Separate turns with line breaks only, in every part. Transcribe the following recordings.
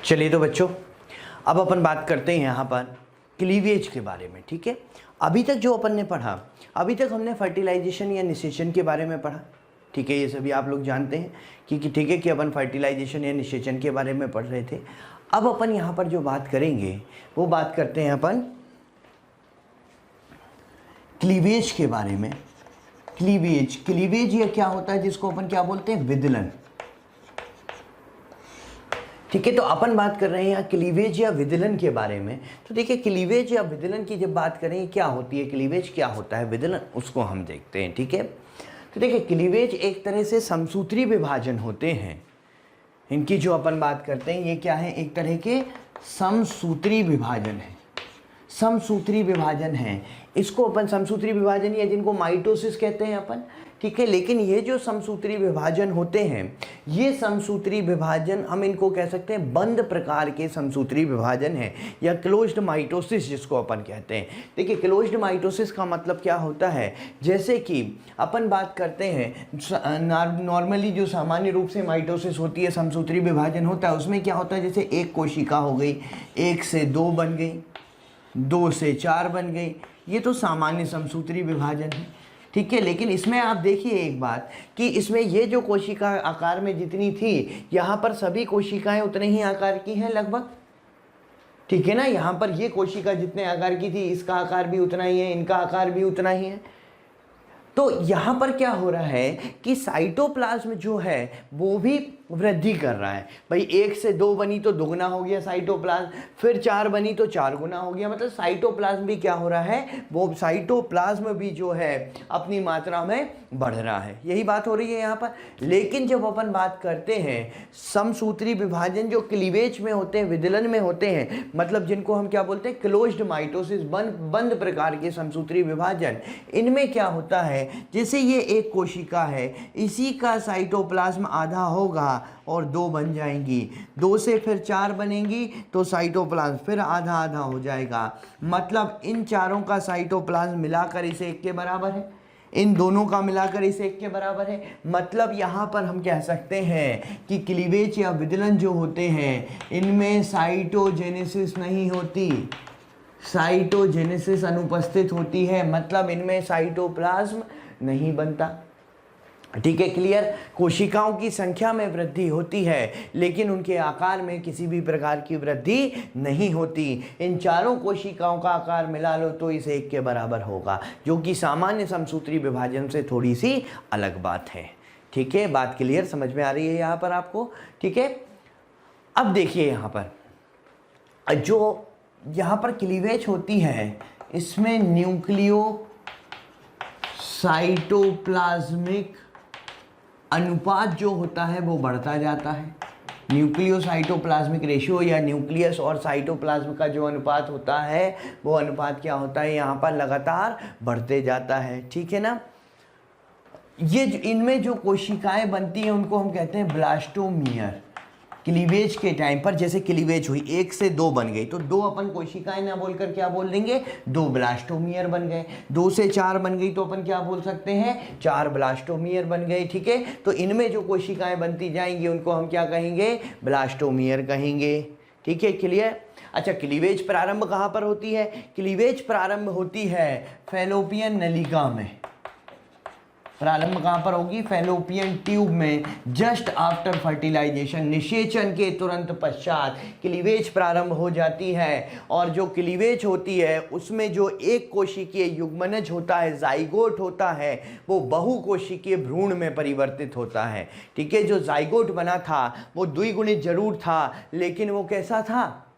चलिए तो बच्चों, अब अपन बात करते हैं यहाँ पर क्लीवेज के बारे में। ठीक है, अभी तक जो अपन ने पढ़ा, अभी तक हमने फर्टिलाइजेशन या निषेचन के बारे में पढ़ा। ठीक है, ये सभी आप लोग जानते हैं कि ठीक है कि अपन फर्टिलाइजेशन या निषेचन के बारे में पढ़ रहे थे। अब अपन यहाँ पर जो बात करेंगे वो बात करते हैं अपन क्लीवेज के बारे में। क्लीवेज ये क्या होता है, जिसको अपन क्या बोलते हैं, विदलन। ठीक है, तो अपन बात कर रहे हैं यहाँ क्लीवेज या विदलन के बारे में। तो देखिए, क्लीवेज या विदलन की जब बात करें क्या होती है, क्लीवेज क्या होता है, विदलन, उसको हम देखते हैं। ठीक है, तो देखिए क्लीवेज एक तरह से समसूत्री विभाजन होते हैं। इनकी जो अपन बात करते हैं ये क्या है, एक तरह के समसूत्री विभाजन है। समसूत्री विभाजन है, इसको अपन समसूत्री विभाजन या जिनको माइटोसिस कहते हैं अपन। ठीक है, लेकिन ये जो समसूत्री विभाजन होते हैं, ये समसूत्री विभाजन हम इनको कह सकते हैं बंद प्रकार के समसूत्री विभाजन है, या क्लोज्ड माइटोसिस जिसको अपन कहते हैं। देखिए, क्लोज्ड माइटोसिस का मतलब क्या होता है, जैसे कि अपन बात करते हैं नॉर्मली जो सामान्य रूप से माइटोसिस होती है, समसूत्री विभाजन होता है, उसमें क्या होता है, जैसे एक कोशिका हो गई, 1 से 2 बन गई, 2 से 4 बन गई, ये तो सामान्य समसूत्री विभाजन है। ठीक है, लेकिन इसमें आप देखिए एक बात कि इसमें ये जो कोशिका आकार में जितनी थी, यहाँ पर सभी कोशिकाएं उतने ही आकार की हैं लगभग। ठीक है ना, यहाँ पर ये कोशिका जितने आकार की थी, इसका आकार भी उतना ही है, इनका आकार भी उतना ही है। तो यहाँ पर क्या हो रहा है कि साइटोप्लाज्म जो है वो भी वृद्धि कर रहा है। भाई 1 से 2 बनी तो दुगना हो गया साइटोप्लाज्म, फिर 4 बनी तो 4 गुना हो गया। मतलब साइटोप्लाज्म भी क्या हो रहा है, वो साइटोप्लाज्म भी जो है अपनी मात्रा में बढ़ रहा है। यही बात हो रही है यहाँ पर। लेकिन जब अपन बात करते हैं समसूत्री विभाजन जो क्लीवेज में होते हैं, विदलन में होते हैं, मतलब जिनको हम क्या बोलते हैं, क्लोज्ड माइटोसिस, बंद प्रकार के समसूत्री विभाजन, इनमें क्या होता है, जैसे ये एक कोशिका है, इसी का साइटोप्लाज्म आधा होगा और 2 बन जाएंगी, 2 से फिर 4 बनेंगी तो साइटोप्लाज्म फिर आधा आधा हो जाएगा। मतलब इन चारों का साइटोप्लाज्म मिलाकर इसे 1 के बराबर है, इन दोनों का मिलाकर इसे 1 के बराबर है। मतलब यहाँ पर हम कह सकते हैं कि क्लीवेज या विदलन जो होते हैं, इनमें साइटोजेनेसिस नहीं होती, साइटोजेनेसिस अनुपस्थित होती है। मतलब इनमें साइटोप्लाज्म नहीं बनता। ठीक है, क्लियर। कोशिकाओं की संख्या में वृद्धि होती है, लेकिन उनके आकार में किसी भी प्रकार की वृद्धि नहीं होती। इन चारों कोशिकाओं का आकार मिला लो तो इसे 1 के बराबर होगा, जो कि सामान्य समसूत्री विभाजन से थोड़ी सी अलग बात है। ठीक है, बात क्लियर, समझ में आ रही है यहाँ पर आपको। ठीक है, अब देखिए यहाँ पर जो यहाँ पर क्लीवेज होती है, इसमें न्यूक्लियो साइटोप्लाज्मिक अनुपात जो होता है वो बढ़ता जाता है। न्यूक्लियोसाइटोप्लाज्मिक रेशियो या न्यूक्लियस और साइटोप्लाज्म का जो अनुपात होता है, वो अनुपात क्या होता है, यहाँ पर लगातार बढ़ते जाता है। ठीक है ना। ये इनमें जो कोशिकाएं बनती हैं उनको हम कहते हैं ब्लास्टोमियर। क्लीवेज के टाइम पर जैसे क्लीवेज हुई, 1 से 2 बन गई, तो 2 अपन कोशिकाएं ना बोलकर क्या बोल देंगे, 2 ब्लास्टोमियर बन गए। 2 से 4 बन गई तो अपन क्या बोल सकते हैं, 4 ब्लास्टोमियर बन गए। ठीक है, तो इनमें जो कोशिकाएं बनती जाएंगी उनको हम क्या कहेंगे, ब्लास्टोमियर कहेंगे। ठीक है, क्लियर। अच्छा, क्लीवेज प्रारंभ कहाँ पर होती है, क्लीवेज प्रारंभ होती है फैलोपियन नलिका में। प्रारंभ कहाँ पर होगी, फैलोपियन ट्यूब में, जस्ट आफ्टर फर्टिलाइजेशन, निषेचन के तुरंत पश्चात क्लीवेज प्रारंभ हो जाती है। और जो क्लीवेज होती है उसमें जो एक कोशिकीय युग्मनज होता है, जाइगोट होता है, वो बहुकोशिकीय भ्रूण में परिवर्तित होता है। ठीक है, जो जाइगोट बना था वो द्विगुणित जरूर था, लेकिन वो कैसा था,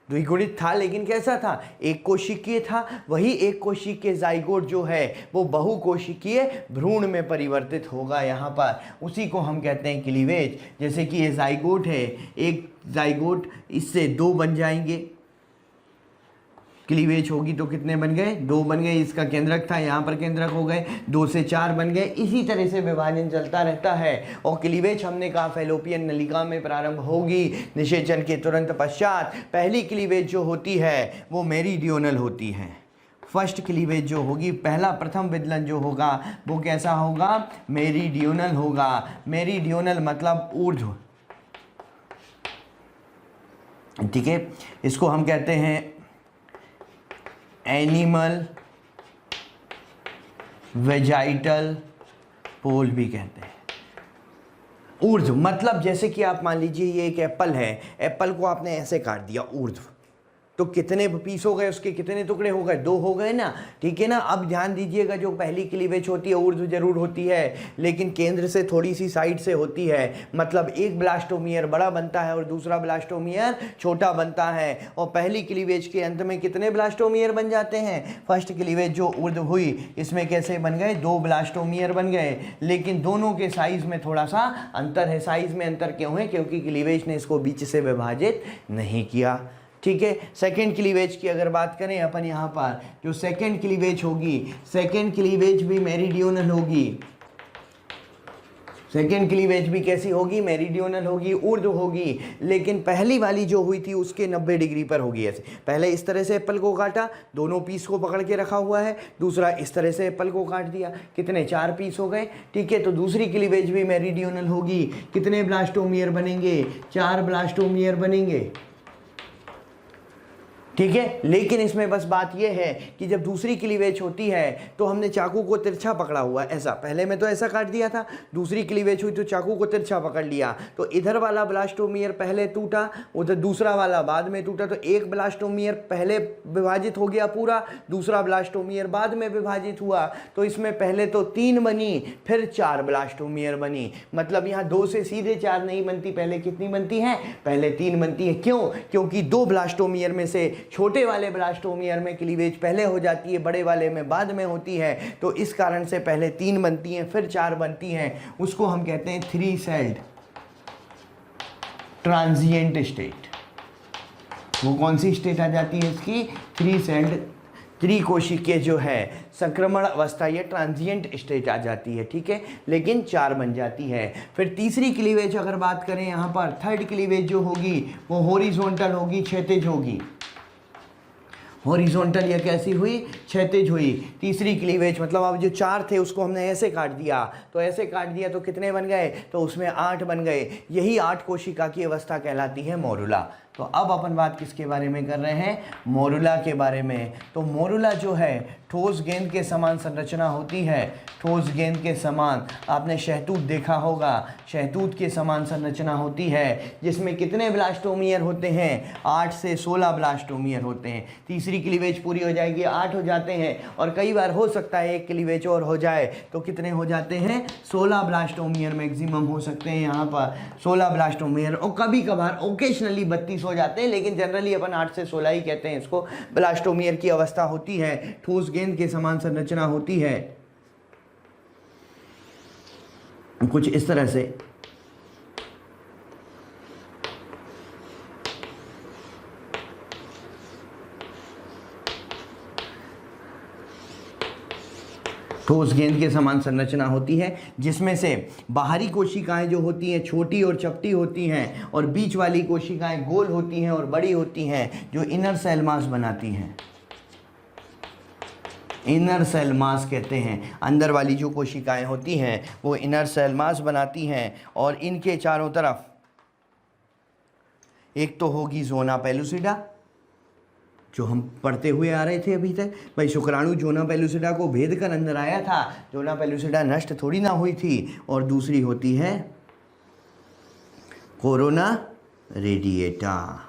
द्विगुणित था, लेकिन कैसा था, एक कोशिकीय था। वही एक कोशिकीय जाइगोट जो है वो बहुकोशिकीय भ्रूण में परिवर्तित होगा यहाँ पर, उसी को हम कहते हैं क्लीवेज। जैसे कि ये जाइगोट है, एक जाइगोट, इससे 2 बन जाएंगे, क्लीवेज होगी तो कितने बन गए, 2 बन गए। इसका केंद्रक था, यहाँ पर केंद्रक हो गए, 2 से 4 बन गए। इसी तरह से विभाजन चलता रहता है। और क्लीवेज हमने कहा फैलोपियन नलिका में प्रारंभ होगी निषेचन के तुरंत पश्चात। पहली क्लीवेज जो होती है वो मेरीडियोनल होती है। फर्स्ट क्लीवेज जो होगी, पहला प्रथम विदलन जो होगा वो कैसा होगा, मेरीडियोनल होगा। मेरीडियोनल मतलब ऊर्ध्व, ठीक है। इसको हम कहते हैं एनिमल वेजाइटल पोल भी कहते हैं। ऊर्ध्व मतलब जैसे कि आप मान लीजिए ये एक एप्पल है, एप्पल को आपने ऐसे काट दिया ऊर्ध्व, तो कितने पीस हो गए, उसके कितने टुकड़े हो गए, 2 हो गए ना, ठीक है ना। अब ध्यान दीजिएगा, जो पहली क्लीवेज होती है ऊर्ध्व जरूर होती है, लेकिन केंद्र से थोड़ी सी साइड से होती है। मतलब एक ब्लास्टोमियर बड़ा बनता है और दूसरा ब्लास्टोमियर छोटा बनता है। और पहली क्लीवेज के अंत में कितने ब्लास्टोमियर बन जाते हैं, फर्स्ट क्लीवेज जो ऊर्ध्व हुई इसमें कैसे बन गए, 2 ब्लास्टोमियर बन गए। लेकिन दोनों के साइज में थोड़ा सा अंतर है। साइज में अंतर क्यों है, क्योंकि क्लीवेज ने इसको बीच से विभाजित नहीं किया, ठीक है। सेकेंड क्लीवेज की अगर बात करें अपन यहाँ पर, जो सेकेंड क्लीवेज होगी, सेकेंड क्लीवेज भी मेरीडियोनल होगी। सेकेंड क्लीवेज भी कैसी होगी, मेरीडियोनल होगी, ऊर्ध्व होगी। लेकिन पहली वाली जो हुई थी उसके 90 डिग्री पर होगी। ऐसे पहले इस तरह से एप्पल को काटा, दोनों पीस को पकड़ के रखा हुआ है, दूसरा इस तरह से एप्पल को काट दिया, कितने 4 पीस हो गए, ठीक है। तो दूसरी क्लीवेज भी मेरीडियोनल होगी। कितने ब्लास्टोमियर बनेंगे, 4 ब्लास्टोमियर बनेंगे, ठीक है। लेकिन इसमें बस बात यह है कि जब दूसरी क्लीवेज होती है तो हमने चाकू को तिरछा पकड़ा हुआ है, ऐसा पहले में तो ऐसा काट दिया था, दूसरी क्लीवेज हुई तो चाकू को तिरछा पकड़ लिया, तो इधर वाला ब्लास्टोमियर पहले टूटा, उधर दूसरा वाला बाद में टूटा। तो एक ब्लास्टोमियर पहले विभाजित हो गया पूरा, दूसरा ब्लास्टोमियर बाद में विभाजित हुआ। तो इसमें पहले तो 3 बनी, फिर 4 ब्लास्टोमियर बनी। मतलब यहाँ 2 से सीधे 4 नहीं बनती, पहले कितनी बनती है, पहले 3 बनती है। क्यों, क्योंकि 2 ब्लास्टोमियर में से छोटे वाले ब्लास्टोमियर में क्लीवेज पहले हो जाती है, बड़े वाले में बाद में होती है। तो इस कारण से पहले 3 बनती हैं, फिर 4 बनती हैं। उसको हम कहते हैं 3 सेल्ड ट्रांजिएंट स्टेट। वो कौन सी स्टेट आ जाती है इसकी, 3 सेल्ड त्रिकोशिकीय जो है संक्रमण अवस्था, ये ट्रांजिएंट स्टेट आ जाती है, ठीक है। लेकिन 4 बन जाती है। फिर तीसरी क्लीवेज अगर बात करें यहाँ पर, थर्ड क्लीवेज जो होगी वो हॉरिजॉन्टल होगी, क्षैतिज होगी। हॉरिजॉन्टल या कैसी हुई, क्षैतिज हुई। तीसरी क्लीवेज मतलब अब जो 4 थे उसको हमने ऐसे काट दिया, तो ऐसे काट दिया तो कितने बन गए, तो उसमें 8 बन गए। यही 8 कोशिका की अवस्था कहलाती है मोरुला। तो अब अपन बात किसके बारे में कर रहे हैं, मोरुला के बारे में। तो मोरुला जो है ठोस गेंद के समान संरचना होती है, ठोस गेंद के समान। आपने शहतूत देखा होगा, शहतूत के समान संरचना होती है, जिसमें कितने ब्लास्टोमियर होते हैं, 8 से 16 ब्लास्टोमियर होते हैं। तीसरी क्लीवेज पूरी हो जाएगी, 8 हो जाते हैं। और कई बार हो सकता है एक क्लीवेज और हो जाए तो कितने हो जाते हैं, 16 ब्लास्टोमियर मैक्सिमम हो सकते हैं यहाँ पर, 16 ब्लास्टोमियर। और कभी कभार ओकेशनली 32 हो जाते हैं, लेकिन जनरली अपन 8 से 16 ही कहते हैं इसको। ब्लास्टोमियर की अवस्था होती है, ठोस गेंद के समान संरचना होती है, कुछ इस तरह से। ठोस गेंद के समान संरचना होती है, जिसमें से बाहरी कोशिकाएं जो होती हैं छोटी और चपटी होती हैं, और बीच वाली कोशिकाएं गोल होती हैं और बड़ी होती हैं, जो इनर सेल मास बनाती हैं। इनर सेल मास कहते हैं। अंदर वाली जो कोशिकाएं होती हैं वो इनर सेल मास बनाती हैं। और इनके चारों तरफ एक तो होगी जोना पेलुसिडा, जो हम पढ़ते हुए आ रहे थे अभी तक। भाई शुक्राणु जोना पेलुसिडा को भेद कर अंदर आया था, जोना पेलुसिडा नष्ट थोड़ी ना हुई थी। और दूसरी होती है कोरोना रेडिएटा।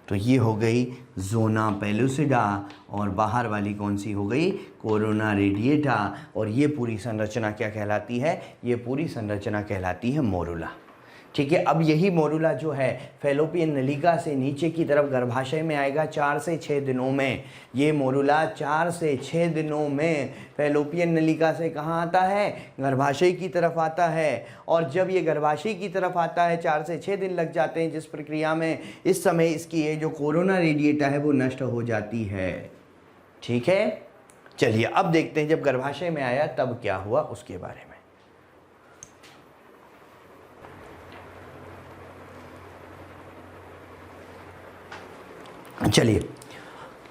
तो ये हो गई जोना पेलुसिडा, और बाहर वाली कौन सी हो गई, कोरोना रेडिएटा। और ये पूरी संरचना क्या कहलाती है, ये पूरी संरचना कहलाती है मोरुला, ठीक है। अब यही मोरुला जो है फैलोपियन नलिका से नीचे की तरफ गर्भाशय में आएगा 4 से 6 दिनों में। ये मोरुला 4 से 6 दिनों में फैलोपियन नलिका से कहाँ आता है, गर्भाशय की तरफ आता है। और जब ये गर्भाशय की तरफ आता है 4 से 6 दिन लग जाते हैं जिस प्रक्रिया में, इस समय इसकी ये जो कोरोना रेडिएटा है वो नष्ट हो जाती है, ठीक है। चलिए अब देखते हैं जब गर्भाशय में आया तब क्या हुआ उसके बारे में। चलिए,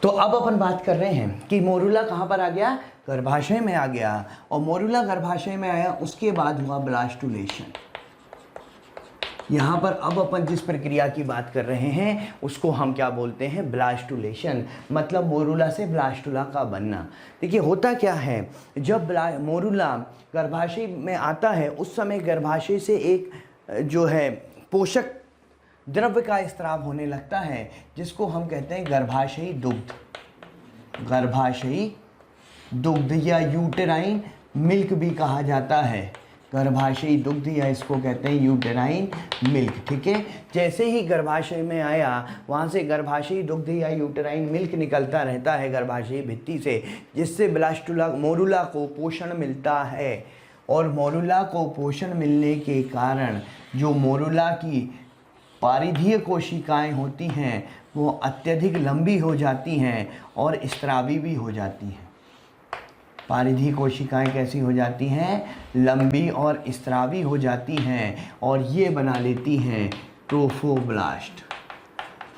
तो अब अपन बात कर रहे हैं कि मोरूला कहाँ पर आ गया, गर्भाशय में आ गया, और मोरूला गर्भाशय में आया, उसके बाद हुआ ब्लास्टुलेशन। यहाँ पर अब अपन जिस प्रक्रिया की बात कर रहे हैं उसको हम क्या बोलते हैं, ब्लास्टुलेशन, मतलब मोरूला से ब्लास्टुला का बनना। देखिए होता क्या है, जब मोरूला गर्भाशय में आता है उस समय गर्भाशय से एक जो है पोषक द्रव्य का स्राव होने लगता है, जिसको हम कहते हैं गर्भाशयी दुग्ध, गर्भाशयी दुग्ध या यूटेराइन मिल्क भी कहा जाता है, गर्भाशयी दुग्ध या इसको कहते हैं यूटेराइन मिल्क। ठीक है, जैसे ही गर्भाशय में आया वहाँ से गर्भाशयी दुग्ध या यूटेराइन मिल्क निकलता रहता है गर्भाशयी भित्ति से, जिससे ब्लास्टुला मोरूला को पोषण मिलता है। और मोरूला को पोषण मिलने के कारण जो मोरूला की पारिधीय कोशिकाएं होती हैं वो अत्यधिक लंबी हो जाती हैं और स्त्रावी भी हो जाती हैं। पारिधीय कोशिकाएं कैसी हो जाती हैं, लंबी और स्त्रावी हो जाती हैं, और ये बना लेती हैं ट्रोफोब्लास्ट।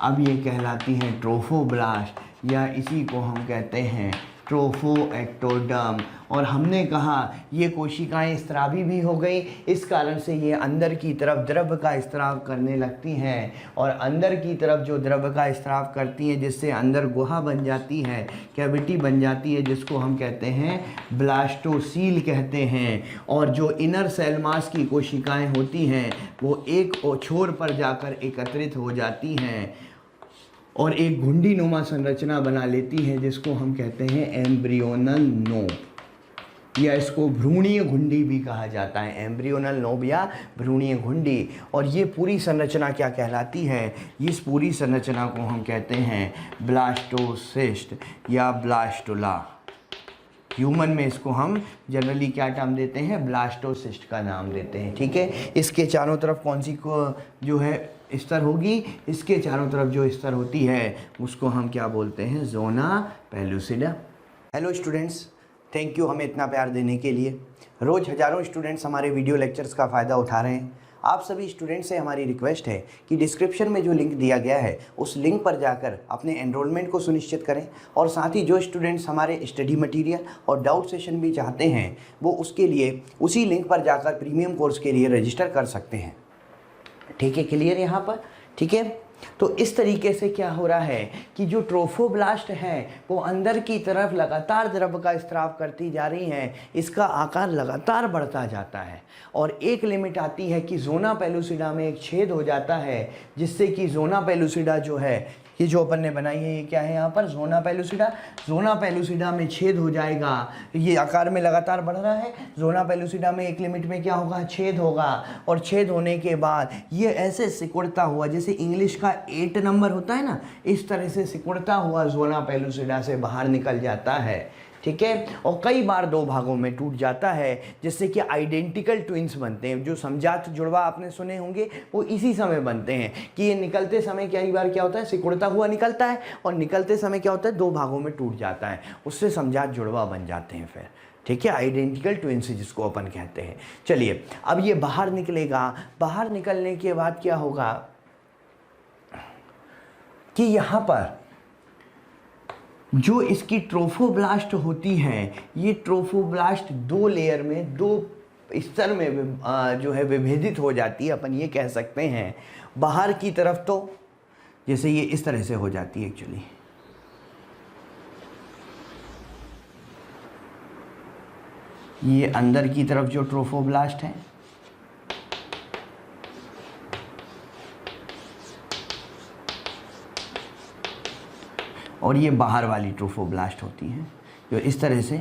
अब ये कहलाती हैं ट्रोफोब्लास्ट, या इसी को हम कहते हैं ट्रोफोएक्टोडर्म। और हमने कहा ये कोशिकाएं स्त्रावी भी हो गई, इस कारण से ये अंदर की तरफ द्रव्य का स्त्राव करने लगती हैं, और अंदर की तरफ जो द्रव्य का स्त्राव करती हैं जिससे अंदर गुहा बन जाती है, कैविटी बन जाती है, जिसको हम कहते हैं ब्लास्टोसील कहते हैं। और जो इनर सेल मास की कोशिकाएं होती हैं वो एक छोर पर जाकर एकत्रित हो जाती हैं और एक घुंडी नुमा संरचना बना लेती है, जिसको हम कहते हैं एम्ब्रियोनल नोब, या इसको भ्रूणीय घुंडी भी कहा जाता है, एम्ब्रियोनल नोब या भ्रूणीय घुंडी। और ये पूरी संरचना क्या कहलाती है, इस पूरी संरचना को हम कहते हैं ब्लास्टोसिस्ट या ब्लास्टुला। ह्यूमन में इसको हम जनरली क्या टर्म देते हैं, ब्लास्टोसिस्ट का नाम देते हैं। ठीक है, इसके चारों तरफ कौन सी को जो है स्तर होगी, इसके चारों तरफ जो स्तर होती है उसको हम क्या बोलते हैं, zona pellucida. Hello students, thank you हमें इतना प्यार देने के लिए। रोज़ हज़ारों स्टूडेंट्स हमारे वीडियो लेक्चर्स का फ़ायदा उठा रहे हैं। आप सभी स्टूडेंट्स से हमारी रिक्वेस्ट है कि डिस्क्रिप्शन में जो लिंक दिया गया है उस लिंक पर जाकर अपने एनरोलमेंट को सुनिश्चित करें, और साथ ही जो स्टूडेंट्स हमारे स्टडी मटेरियल और डाउट सेशन भी चाहते हैं वो उसके लिए उसी लिंक पर जाकर प्रीमियम कोर्स के लिए रजिस्टर कर सकते हैं। ठीक है, क्लियर यहाँ पर। ठीक है, तो इस तरीके से क्या हो रहा है कि जो ट्रोफोब्लास्ट है वो अंदर की तरफ लगातार द्रव्य का स्राव करती जा रही हैं, इसका आकार लगातार बढ़ता जाता है, और एक लिमिट आती है कि ज़ोना पेलुसिडा में एक छेद हो जाता है, जिससे कि ज़ोना पेलुसिडा जो है, ये जो अपन ने बनाई है ये क्या है यहाँ पर, ज़ोना पेलुसिडा। ज़ोना पेलुसिडा में छेद हो जाएगा, ये आकार में लगातार बढ़ रहा है, ज़ोना पेलुसिडा में एक लिमिट में क्या होगा, छेद होगा, और छेद होने के बाद ये ऐसे सिकुड़ता हुआ, जैसे इंग्लिश का 8 नंबर होता है ना, इस तरह से सिकुड़ता हुआ ज़ोना पेलुसिडा से बाहर निकल जाता है। ठीक है, और कई बार 2 भागों में टूट जाता है, जिससे कि आइडेंटिकल ट्विंस बनते हैं। जो समजात जुड़वा आपने सुने होंगे वो इसी समय बनते हैं कि ये निकलते समय कई बार क्या होता है, सिकुड़ता हुआ निकलता है, और निकलते समय क्या होता है, 2 भागों में टूट जाता है, उससे समजात जुड़वा बन जाते हैं फिर। ठीक है, आइडेंटिकल ट्विंस जिसको अपन कहते हैं। चलिए, अब ये बाहर निकलेगा, बाहर निकलने के बाद क्या होगा कि यहाँ पर जो इसकी ट्रोफोब्लास्ट होती है, ये ट्रोफोब्लास्ट 2 लेयर में, 2 स्तर में जो है विभेदित हो जाती है, अपन ये कह सकते हैं। बाहर की तरफ तो जैसे ये इस तरह से हो जाती है एक्चुअली, ये अंदर की तरफ जो ट्रोफोब्लास्ट है, और ये बाहर वाली ट्रोफोब्लास्ट होती हैं जो इस तरह से,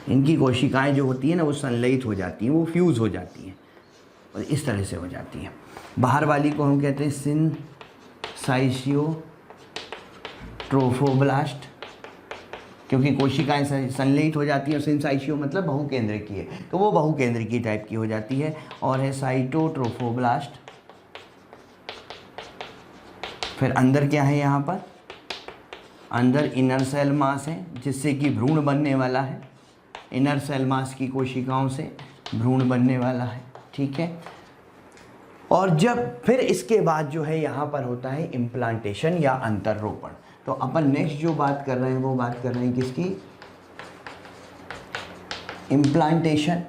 इनकी कोशिकाएं जो होती हैं ना वो संलयित हो जाती हैं, वो फ्यूज़ हो जाती हैं और इस तरह से हो जाती हैं। बाहर वाली को हम कहते हैं सिनसाइशियो ट्रोफोब्लास्ट, क्योंकि कोशिकाएं संलयित हो जाती हैं, और सिनसाइशियो मतलब बहुकेंद्रिक की है, तो वो बहुकेंद्रिकी टाइप की हो जाती है। और है साइटोट्रोफोब्लास्ट। फिर अंदर क्या है, यहाँ पर अंदर इनर सेल मास है, जिससे कि भ्रूण बनने वाला है, इनर सेल मास की कोशिकाओं से भ्रूण बनने वाला है। ठीक है, और जब फिर इसके बाद जो है यहाँ पर होता है इम्प्लांटेशन या अंतरोपण। तो अपन नेक्स्ट जो बात कर रहे हैं वो बात कर रहे हैं किसकी, इम्प्लांटेशन,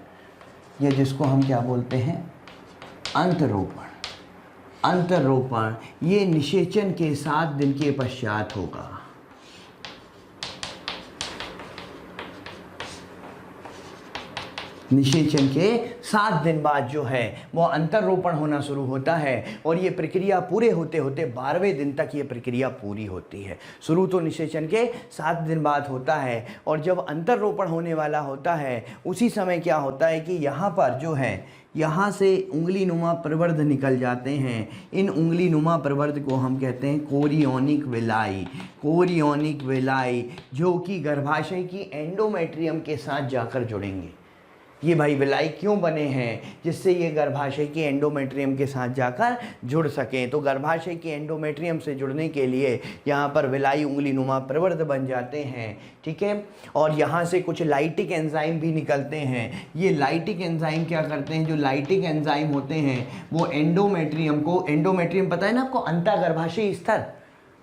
या जिसको हम क्या बोलते हैं, अंतरोपण। अंतरोपण ये निषेचन के 7 दिन के पश्चात होगा। निषेचन के 7 दिन बाद जो है वो अंतरोपण होना शुरू होता है और ये प्रक्रिया पूरे होते होते 12वें दिन तक ये प्रक्रिया पूरी होती है। शुरू तो निषेचन के 7 दिन बाद होता है और जब अंतरोपण होने वाला होता है उसी समय क्या होता है कि यहाँ पर जो है यहाँ से उंगली नुमा प्रवर्ध निकल जाते हैं। इन उंगली नुमा प्रवर्ध को हम कहते हैं कोरियोनिक विलाई। कोरियोनिक विलाई जो कि गर्भाशय की एंडोमेट्रियम के साथ जाकर जुड़ेंगे। ये भाई विलाई क्यों बने हैं, जिससे ये गर्भाशय की एंडोमेट्रियम के साथ जाकर जुड़ सकें। तो गर्भाशय की एंडोमेट्रियम से जुड़ने के लिए यहाँ पर विलाई उंगली नुमा प्रवर्ध बन जाते हैं, ठीक है। और यहाँ से कुछ लाइटिक एंजाइम भी निकलते हैं। ये लाइटिक एंजाइम क्या करते हैं, जो लाइटिक एंजाइम होते हैं वो एंडोमेट्रियम को, एंडोमेट्रियम पता है ना आपको, अंतःगर्भाशय स्तर।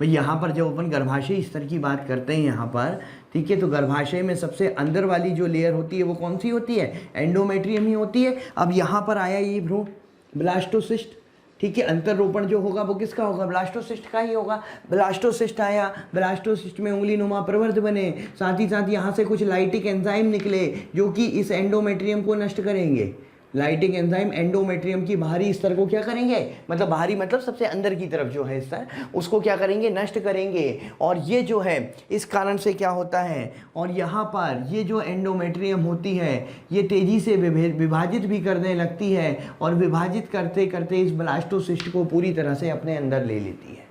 भाई यहाँ पर जब अपन गर्भाशय स्तर की बात करते हैं यहाँ पर, ठीक है, तो गर्भाशय में सबसे अंदर वाली जो लेयर होती है वो कौन सी होती है, एंडोमेट्रियम ही होती है। अब यहाँ पर आया ये भ्रूण ब्लास्टोसिस्ट, ठीक है, अंतरोपण जो होगा वो किसका होगा, ब्लास्टोसिस्ट का ही होगा। ब्लास्टोसिस्ट आया, ब्लास्टोसिस्ट में उंगली नुमा प्रवर्ध बने, साथ ही साथ यहाँ से कुछ लाइटिक एंजाइम निकले जो कि इस एंडोमेट्रियम को नष्ट करेंगे। लाइटिक एंजाइम एंडोमेट्रियम की बाहरी स्तर को क्या करेंगे, मतलब बाहरी मतलब सबसे अंदर की तरफ जो है स्तर, उसको क्या करेंगे, नष्ट करेंगे। और ये जो है इस कारण से क्या होता है, और यहाँ पर ये जो एंडोमेट्रियम होती है ये तेज़ी से विभाजित भी करने लगती है और विभाजित करते करते इस ब्लास्टोसिस्ट को पूरी तरह से अपने अंदर ले लेती है।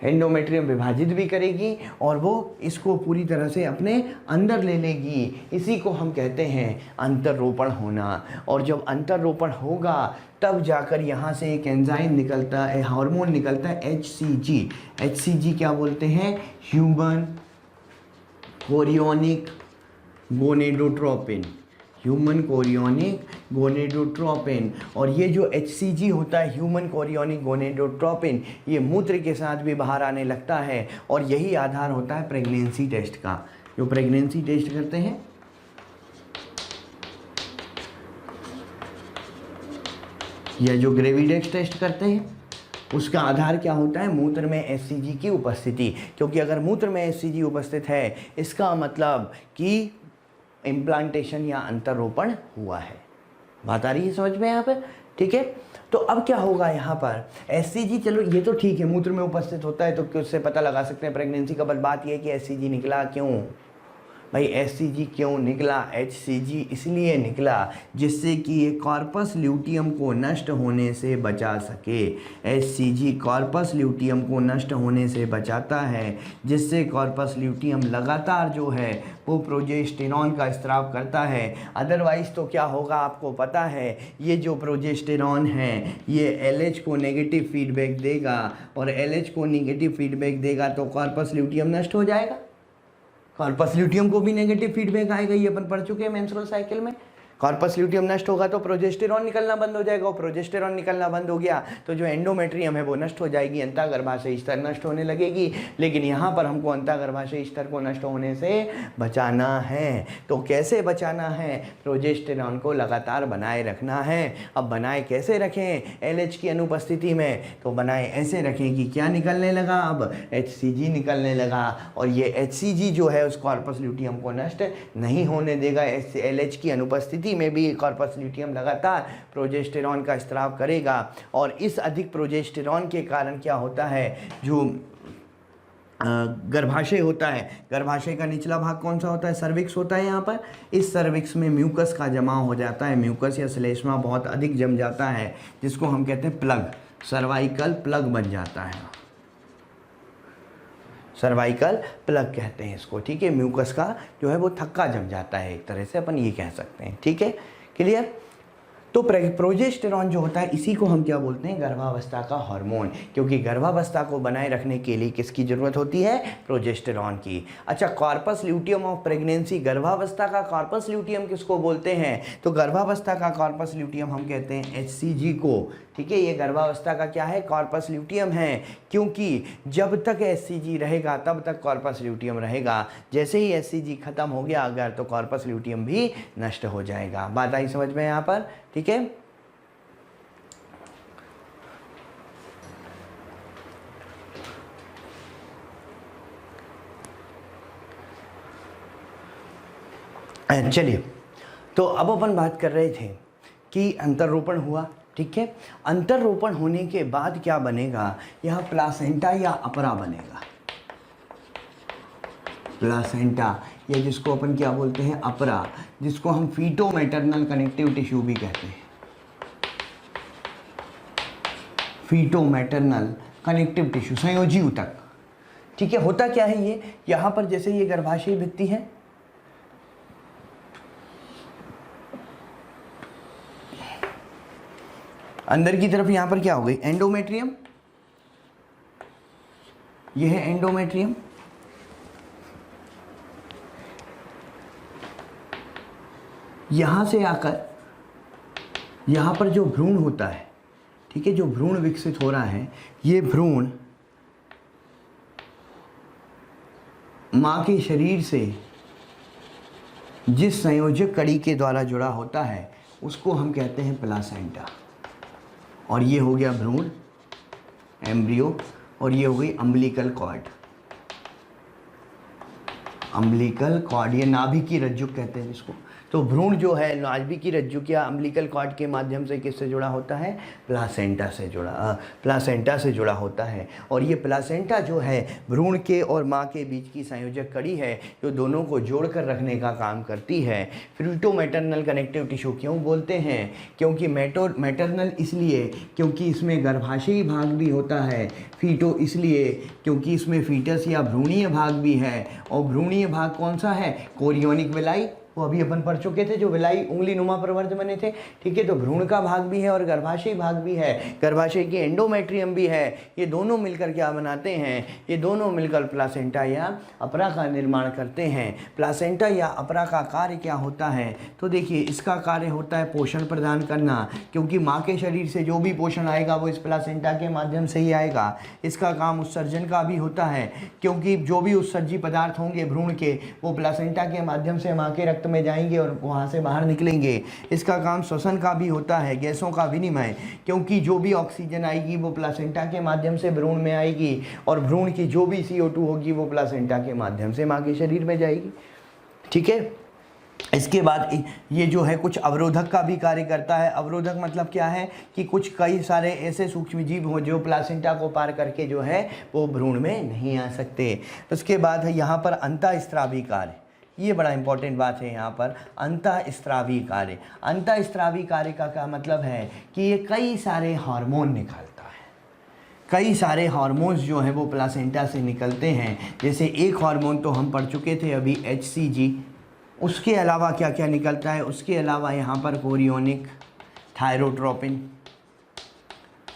एंडोमेट्रियम विभाजित भी करेगी और वो इसको पूरी तरह से अपने अंदर ले लेगी। इसी को हम कहते हैं अंतरोपण होना। और जब अंतरोपण होगा तब जाकर यहाँ से एक एंजाइम निकलता है, हार्मोन निकलता है HCG। HCG क्या बोलते हैं, human chorionic gonadotropin, human chorionic gonadotropin. और ये जो HCG होता है, ह्यूमन कोरियोनिक गोनेडोट्रोपिन, ये मूत्र के साथ भी बाहर आने लगता है और यही आधार होता है प्रेगनेंसी टेस्ट का। जो प्रेगनेंसी टेस्ट करते हैं या जो ग्रेविडेक्स टेस्ट करते हैं उसका आधार क्या होता है, मूत्र में HCG की उपस्थिति। क्योंकि अगर मूत्र में HCG उपस्थित है इसका मतलब कि इम्प्लांटेशन या अंतरोपण हुआ है। बात आ रही है समझ में यहाँ पे, ठीक है। तो अब क्या होगा यहाँ पर, HCG चलो ये तो ठीक है, मूत्र में उपस्थित होता है तो उससे पता लगा सकते हैं प्रेगनेंसी का। बट बात ये है कि HCG निकला क्यों भाई, HCG क्यों निकला। HCG इसलिए निकला जिससे कि ये कॉर्पस ल्यूटियम को नष्ट होने से बचा सके। HCG कॉर्पस ल्यूटियम को नष्ट होने से बचाता है, जिससे कॉर्पस ल्यूटियम लगातार जो है वो प्रोजेस्टेरॉन का स्राव करता है। अदरवाइज़ तो क्या होगा आपको पता है, ये जो प्रोजेस्टेरॉन है ये LH को नेगेटिव फीडबैक देगा और LH को नेगेटिव फीडबैक देगा तो कॉर्पस ल्यूटियम नष्ट हो जाएगा। कॉर्पस ल्यूटियम को भी नेगेटिव फीडबैक आएगा, ये अपन पढ़ चुके हैं मेंस्ट्रुअल साइकिल में। कॉर्पस ल्यूटियम नष्ट होगा तो प्रोजेस्टेरॉन निकलना बंद हो जाएगा और प्रोजेस्टेरॉन निकलना बंद हो गया तो जो एंडोमेट्रियम है वो नष्ट हो जाएगी, अंतःगर्भाशय स्तर नष्ट होने लगेगी। लेकिन यहाँ पर हमको अंतःगर्भाशय स्तर को नष्ट होने से बचाना है। तो कैसे बचाना है, प्रोजेस्टेरॉन को लगातार बनाए रखना है। अब बनाए कैसे रखें LH की अनुपस्थिति में, तो बनाए ऐसे रखें कि क्या निकलने लगा, अब HCG निकलने लगा और ये HCG जो है उस कॉर्पस ल्यूटियम को नष्ट नहीं होने देगा। LH की अनुपस्थिति में भी कॉर्पस ल्यूटियम लगातार प्रोजेस्टेरॉन का स्राव करेगा और इस अधिक प्रोजेस्टेरॉन के कारण क्या होता है, जो गर्भाशय होता है, गर्भाशय का निचला भाग कौन सा होता है, सर्विक्स होता है। यहाँ पर इस सर्विक्स में म्यूकस का जमा हो जाता है, म्यूकस या श्लेष्मा बहुत अधिक जम जाता है, जिसको हम कहते हैं प्लग, सर्वाइकल प्लग बन जाता है, सर्वाइकल प्लग कहते हैं इसको, ठीक है। म्यूकस का जो है वो थक्का जम जाता है, एक तरह से अपन ये कह सकते हैं, ठीक है, क्लियर। तो प्रोजेस्टेरॉन जो होता है इसी को हम क्या बोलते हैं, गर्भावस्था का हार्मोन, क्योंकि गर्भावस्था को बनाए रखने के लिए किसकी ज़रूरत होती है, प्रोजेस्टेरॉन की। अच्छा, कॉर्पस ल्यूटियम ऑफ प्रेगनेंसी, गर्भावस्था का कॉर्पस ल्यूटियम किसको बोलते हैं, तो गर्भावस्था का कॉर्पस ल्यूटियम हम कहते हैं HCG को। ठीक है, ये गर्भावस्था का क्या है, कॉर्पस ल्यूटियम है, क्योंकि जब तक HCG रहेगा तब तक कॉर्पस ल्यूटियम रहेगा। जैसे ही HCG खत्म हो गया अगर, तो कॉर्पस ल्यूटियम भी नष्ट हो जाएगा। बात आई समझ में यहाँ पर, ठीक है। चलिए, तो अब अपन बात कर रहे थे कि अंतररोपण हुआ, ठीक है। अंतररोपण होने के बाद क्या बनेगा, यह प्लासेंटा या अपरा बनेगा। प्लासेंटा, या जिसको अपन क्या बोलते हैं, अपरा, जिसको हम फीटो मैटरनल कनेक्टिव टिश्यू भी कहते हैं। फीटो मैटरनल कनेक्टिव टिश्यू, संयोजी ऊतक। ठीक है, होता क्या है ये, यहाँ पर जैसे ये गर्भाशय भित्ति है, अंदर की तरफ यहाँ पर क्या हो गई, एंडोमेट्रियम, यह है एंडोमेट्रियम, यहां से आकर यहां पर जो भ्रूण होता है, ठीक है, जो भ्रूण विकसित हो रहा है, ये भ्रूण मां के शरीर से जिस संयोजक कड़ी के द्वारा जुड़ा होता है उसको हम कहते हैं प्लासेंटा। और ये हो गया भ्रूण, एम्ब्रियो, और ये हो गई अम्बिलिकल कॉर्ड। अम्बिलिकल कॉर्ड, ये नाभि की रज्जु कहते हैं इसको। तो भ्रूण जो है नाभि की रज्जु या अम्बिलिकल कॉर्ड के माध्यम से किससे जुड़ा होता है, प्लासेंटा से जुड़ा होता है। और ये प्लासेंटा जो है भ्रूण के और माँ के बीच की संयोजक कड़ी है, जो दोनों को जोड़कर रखने का काम करती है। फीटो मैटरनल कनेक्टिव टिश्यू क्यों बोलते हैं, क्योंकि मैटरनल इसलिए क्योंकि इसमें गर्भाशयी भाग भी होता है, फीटो इसलिए क्योंकि इसमें फीटस या भ्रूणीय भाग भी है। और भ्रूणीय भाग कौन सा है, कोरियोनिक विलाई, वो अभी अपन पढ़ चुके थे, जो विलाई उंगली नुमा प्रवर्ध बने थे। ठीक है, तो भ्रूण का भाग भी है और गर्भाशय भाग भी है, गर्भाशय की एंडोमेट्रियम भी है। ये दोनों मिलकर क्या बनाते हैं, ये दोनों मिलकर प्लासेंटा या अपरा का निर्माण करते हैं। प्लासेंटा या अपरा का कार्य क्या होता है, तो देखिए इसका कार्य होता है पोषण प्रदान करना, क्योंकि माँ के शरीर से जो भी पोषण आएगा वो इस प्लासेंटा के माध्यम से ही आएगा। इसका काम उत्सर्जन का भी होता है, क्योंकि जो भी उत्सर्जी पदार्थ होंगे भ्रूण के, वो प्लासेंटा के माध्यम से माँ के में जाएंगे और वहां से बाहर निकलेंगे। इसका काम श्वसन का भी होता है, गैसों का विनिमय, क्योंकि जो भी ऑक्सीजन आएगी वो प्लासेंटा के माध्यम से भ्रूण में आएगी, और भ्रूण की जो भी CO2 होगी वो प्लासेंटा के माध्यम से मां के शरीर में जाएगी। ठीक है, इसके बाद ये जो है कुछ अवरोधक का भी कार्य करता है। अवरोधक मतलब क्या है कि कुछ कई सारे ऐसे सूक्ष्म जीव हो जो प्लासेंटा को पार करके जो है वो भ्रूण में नहीं आ सकते। उसके बाद है यहाँ पर अंतःस्रावी कार्य, ये बड़ा इंपॉर्टेंट बात है यहाँ पर, अंतःस्रावी कार्य। अंतःस्रावी कार्य का क्या मतलब है कि ये कई सारे हार्मोन निकालता है, कई सारे हार्मोन्स जो हैं वो प्लासेंटा से निकलते हैं। जैसे एक हार्मोन तो हम पढ़ चुके थे अभी, HCG। उसके अलावा क्या क्या निकलता है, उसके अलावा यहाँ पर कोरियोनिक थायरोट्रोपिन।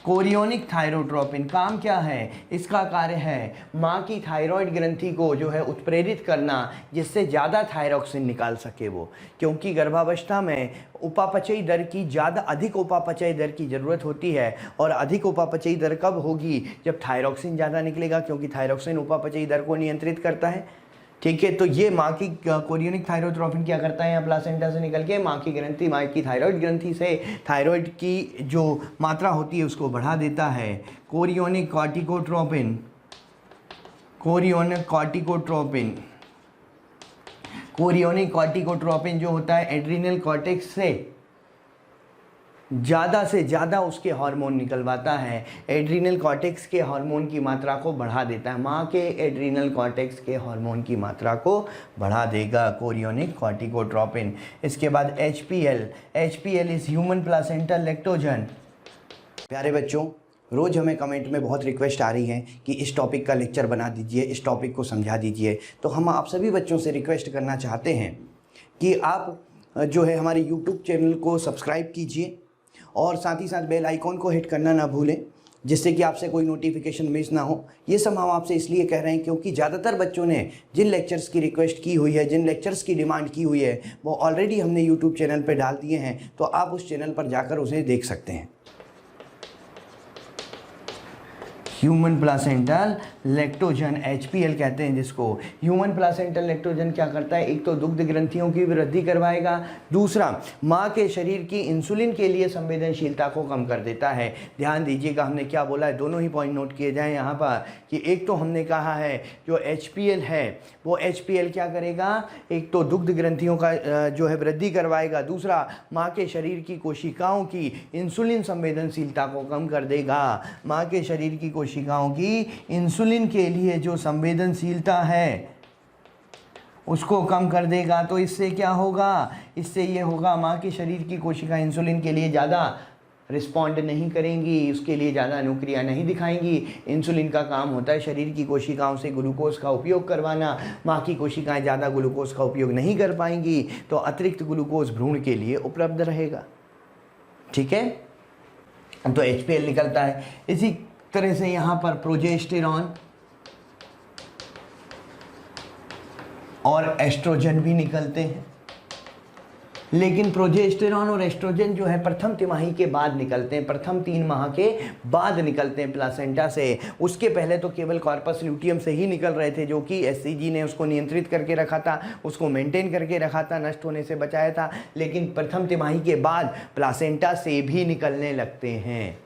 कोरियोनिक थायरोट्रोपिन काम क्या है, इसका कार्य है माँ की थायराइड ग्रंथि को जो है उत्प्रेरित करना, जिससे ज़्यादा थायरॉक्सिन निकाल सके वो, क्योंकि गर्भावस्था में उपापचयी दर की अधिक उपापचयी दर की ज़रूरत होती है। और अधिक उपापचयी दर कब होगी, जब थायरॉक्सिन ज़्यादा निकलेगा, क्योंकि थायरॉक्सिन उपापचयी दर को नियंत्रित करता है। ठीक है, तो ये माँ की कोरियोनिक थायरोट्रोपिन क्या करता है, यहाँ प्लासेंटा से निकल के माँ की ग्रंथि, माँ की थायराइड ग्रंथि से थायराइड की जो मात्रा होती है उसको बढ़ा देता है। कोरियोनिक कॉर्टिकोट्रोपिन, कोरियोनिक कॉर्टिकोट्रोपिन जो होता है एड्रिनल कॉर्टेक्स से ज़्यादा उसके हार्मोन निकलवाता है। एड्रिनल कॉर्टेक्स के हार्मोन की मात्रा को बढ़ा देता है, माँ के एड्रिनल कॉर्टेक्स के हार्मोन की मात्रा को बढ़ा देगा कोरियोनिक कॉर्टिकोट्रोपिन। इसके बाद HPL is human placental lactogen. प्यारे बच्चों, रोज़ हमें कमेंट में बहुत रिक्वेस्ट आ रही है कि इस टॉपिक का लेक्चर बना दीजिए, इस टॉपिक को समझा दीजिए। तो हम आप सभी बच्चों से रिक्वेस्ट करना चाहते हैं कि आप जो है हमारे YouTube चैनल को सब्सक्राइब कीजिए, और साथ ही साथ बेल आइकॉन को हिट करना ना भूलें, जिससे कि आपसे कोई नोटिफिकेशन मिस ना हो। ये सब हम आपसे इसलिए कह रहे हैं क्योंकि ज़्यादातर बच्चों ने जिन लेक्चर्स की रिक्वेस्ट की हुई है, जिन लेक्चर्स की डिमांड की हुई है, वो ऑलरेडी हमने यूट्यूब चैनल पर डाल दिए हैं, तो आप उस चैनल पर जाकर उसे देख सकते हैं। ह्यूमन प्लासेंटल लैक्टोजन, HPL कहते हैं जिसको। ह्यूमन प्लासेंटल लैक्टोजन क्या करता है? एक तो दुग्ध ग्रंथियों की वृद्धि करवाएगा, दूसरा माँ के शरीर की इंसुलिन के लिए संवेदनशीलता को कम कर देता है। ध्यान दीजिएगा हमने क्या बोला है, दोनों ही पॉइंट नोट किए जाएं यहाँ पर कि एक तो हमने कहा है जो HPL है वो HPL क्या करेगा? एक तो दुग्ध ग्रंथियों का जो है वृद्धि करवाएगा, दूसरा माँ के शरीर की कोशिकाओं की इंसुलिन संवेदनशीलता को कम कर देगा। माँ के शरीर की कोशिकाओं की इंसुलिन के लिए जो संवेदनशीलता है उसको कम कर देगा। तो इससे क्या होगा? इससे ये होगा माँ के शरीर की कोशिका इंसुलिन के लिए ज़्यादा रिस्पॉन्ड नहीं करेंगी, उसके लिए ज़्यादा अनुक्रिया नहीं दिखाएंगी। इंसुलिन का काम होता है शरीर की कोशिकाओं से ग्लूकोज का उपयोग करवाना। माँ की कोशिकाएं ज़्यादा ग्लूकोज का उपयोग नहीं कर पाएंगी, तो अतिरिक्त ग्लूकोज भ्रूण के लिए उपलब्ध रहेगा। ठीक है, तो HPL निकलता है। इसी तरह से यहाँ पर प्रोजेस्टेरॉन और एस्ट्रोजन भी निकलते हैं, लेकिन प्रोजेस्टेरॉन और एस्ट्रोजन जो है प्रथम तिमाही के बाद निकलते हैं, प्रथम 3 माह के बाद निकलते हैं प्लासेंटा से। उसके पहले तो केवल कॉर्पस ल्यूटियम से ही निकल रहे थे, जो कि SCG ने उसको नियंत्रित करके रखा था, उसको मेंटेन करके रखा था, नष्ट होने से बचाया था। लेकिन प्रथम तिमाही के बाद प्लासेंटा से भी निकलने लगते हैं।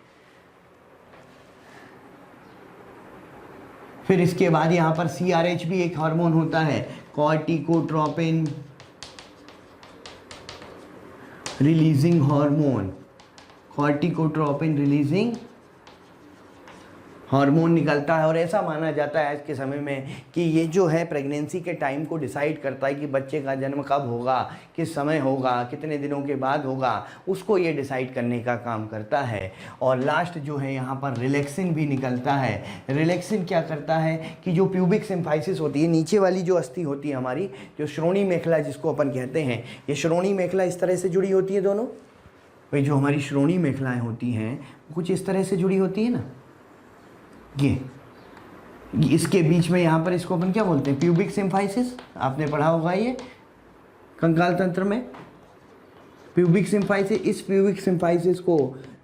फिर इसके बाद यहाँ पर CRH भी एक हार्मोन होता है, corticotropin releasing hormone, corticotropin releasing hormone निकलता है। और ऐसा माना जाता है आज के समय में कि ये जो है प्रेगनेंसी के टाइम को डिसाइड करता है कि बच्चे का जन्म कब होगा, किस समय होगा, कितने दिनों के बाद होगा, उसको ये डिसाइड करने का काम करता है। और लास्ट जो है यहाँ पर रिलैक्सिन भी निकलता है। रिलैक्सिन क्या करता है कि जो प्यूबिक सिम्फाइसिस होती है, नीचे वाली जो अस्थि होती है हमारी, जो श्रोणी मेखला जिसको अपन कहते हैं, ये श्रोणी मेखला इस तरह से जुड़ी होती है दोनों। भाई जो हमारी श्रोणी मेखलाएँ होती हैं कुछ इस तरह से जुड़ी होती है ना, ये इसके बीच में यहाँ पर इसको अपन क्या बोलते हैं? Pubic symphysis. आपने पढ़ा होगा ये कंकाल तंत्र में, प्यूबिक सिम्फाइसिस। इस प्यूबिक सिम्फाइसिस को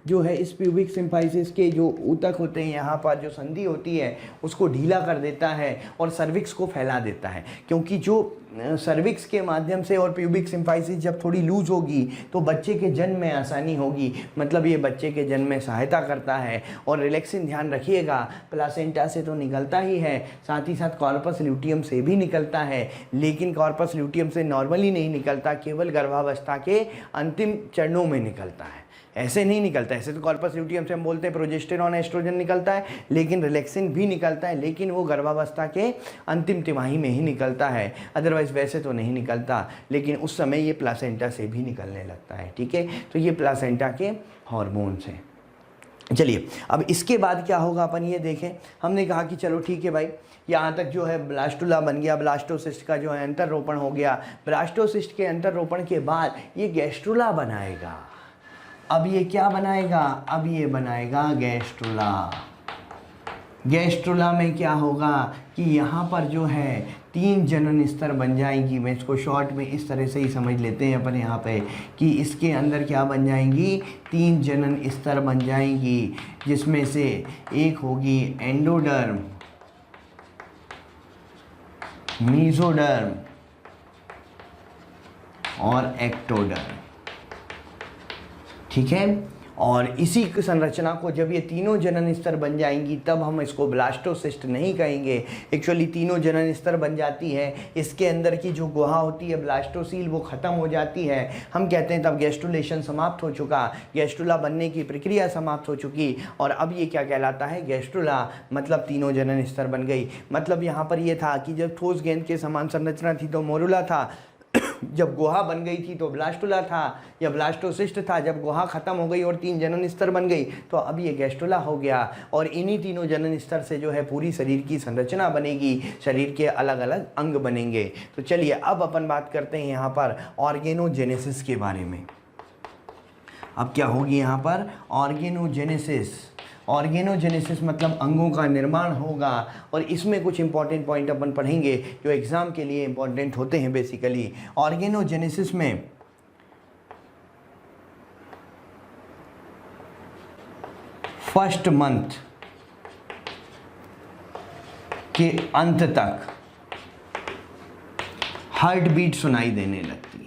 जो है, इस प्यूबिक सिम्फाइसिस के जो ऊतक होते हैं यहाँ पर, जो संधि होती है, उसको ढीला कर देता है और सर्विक्स को फैला देता है। क्योंकि जो सर्विक्स के माध्यम से और प्यूबिक सिम्फाइसिस जब थोड़ी लूज होगी तो बच्चे के जन्म में आसानी होगी, मतलब ये बच्चे के जन्म में सहायता करता है। और रिलैक्सिन ध्यान रखिएगा प्लासेंटा से तो निकलता ही है, साथ ही साथ कॉर्पस ल्यूटियम से भी निकलता है। लेकिन कॉर्पस ल्यूटियम से नॉर्मली नहीं निकलता, केवल गर्भावस्था के अंतिम चरणों में निकलता है, ऐसे नहीं निकलता। ऐसे तो कॉर्पस ल्यूटियम से हम बोलते हैं प्रोजेस्टेरॉन एस्ट्रोजन निकलता है, लेकिन रिलैक्सिन भी निकलता है, लेकिन वो गर्भावस्था के अंतिम तिमाही में ही निकलता है, अदरवाइज वैसे तो नहीं निकलता। लेकिन उस समय ये प्लासेंटा से भी निकलने लगता है। ठीक है, तो ये प्लासेंटा के हार्मोन्स हैं। चलिए अब इसके बाद क्या होगा अपन ये देखें। हमने कहा कि चलो ठीक है भाई, यहाँ तक जो है ब्लास्टुला बन गया, ब्लास्टोसिस्ट का जो है अंतर्रोपण हो गया। ब्लास्टोसिस्ट के अंतर्रोपण के बाद ये गैस्ट्रुला बनाएगा। अब ये क्या बनाएगा? अब ये बनाएगा गैस्ट्रुला। गैस्ट्रुला में क्या होगा कि यहाँ पर जो है 3 जनन स्तर बन जाएंगी। मैं इसको शॉर्ट में इस तरह से ही समझ लेते हैं अपन यहाँ पे कि इसके अंदर क्या बन जाएंगी? 3 जनन स्तर बन जाएंगी, जिसमें से एक होगी एंडोडर्म, मीजोडर्म और एक्टोडर्म। ठीक है, और इसी संरचना को जब ये तीनों जनन स्तर बन जाएंगी तब हम इसको ब्लास्टोसिस्ट नहीं कहेंगे। एक्चुअली तीनों जनन स्तर बन जाती है, इसके अंदर की जो गुहा होती है ब्लास्टोसील वो ख़त्म हो जाती है। हम कहते हैं तब गैस्ट्रुलेशन समाप्त हो चुका, गैस्ट्रुला बनने की प्रक्रिया समाप्त हो चुकी। और अब ये क्या कहलाता है? गैस्ट्रुला, मतलब तीनों जनन स्तर बन गई। मतलब यहाँ पर ये था कि जब ठोस गेंद के समान संरचना थी तो मोरुला था, जब गुहा बन गई थी तो ब्लास्टुला था या ब्लास्टोसिस्ट था। जब गुहा खत्म हो गई और 3 जनन स्तर बन गई तो अब ये गैस्ट्रुला हो गया। और इन्हीं तीनों जनन स्तर से जो है पूरी शरीर की संरचना बनेगी, शरीर के अलग अलग अंग बनेंगे। तो चलिए अब अपन बात करते हैं यहाँ पर ऑर्गेनोजेनेसिस के बारे में। अब क्या होगी यहाँ पर, ऑर्गेनोजेनेसिस। ऑर्गेनोजेनेसिस मतलब अंगों का निर्माण होगा। और इसमें कुछ इंपॉर्टेंट पॉइंट अपन पढ़ेंगे जो एग्जाम के लिए इंपॉर्टेंट होते हैं। बेसिकली ऑर्गेनोजेनेसिस में फर्स्ट मंथ के अंत तक हार्ट बीट सुनाई देने लगती है।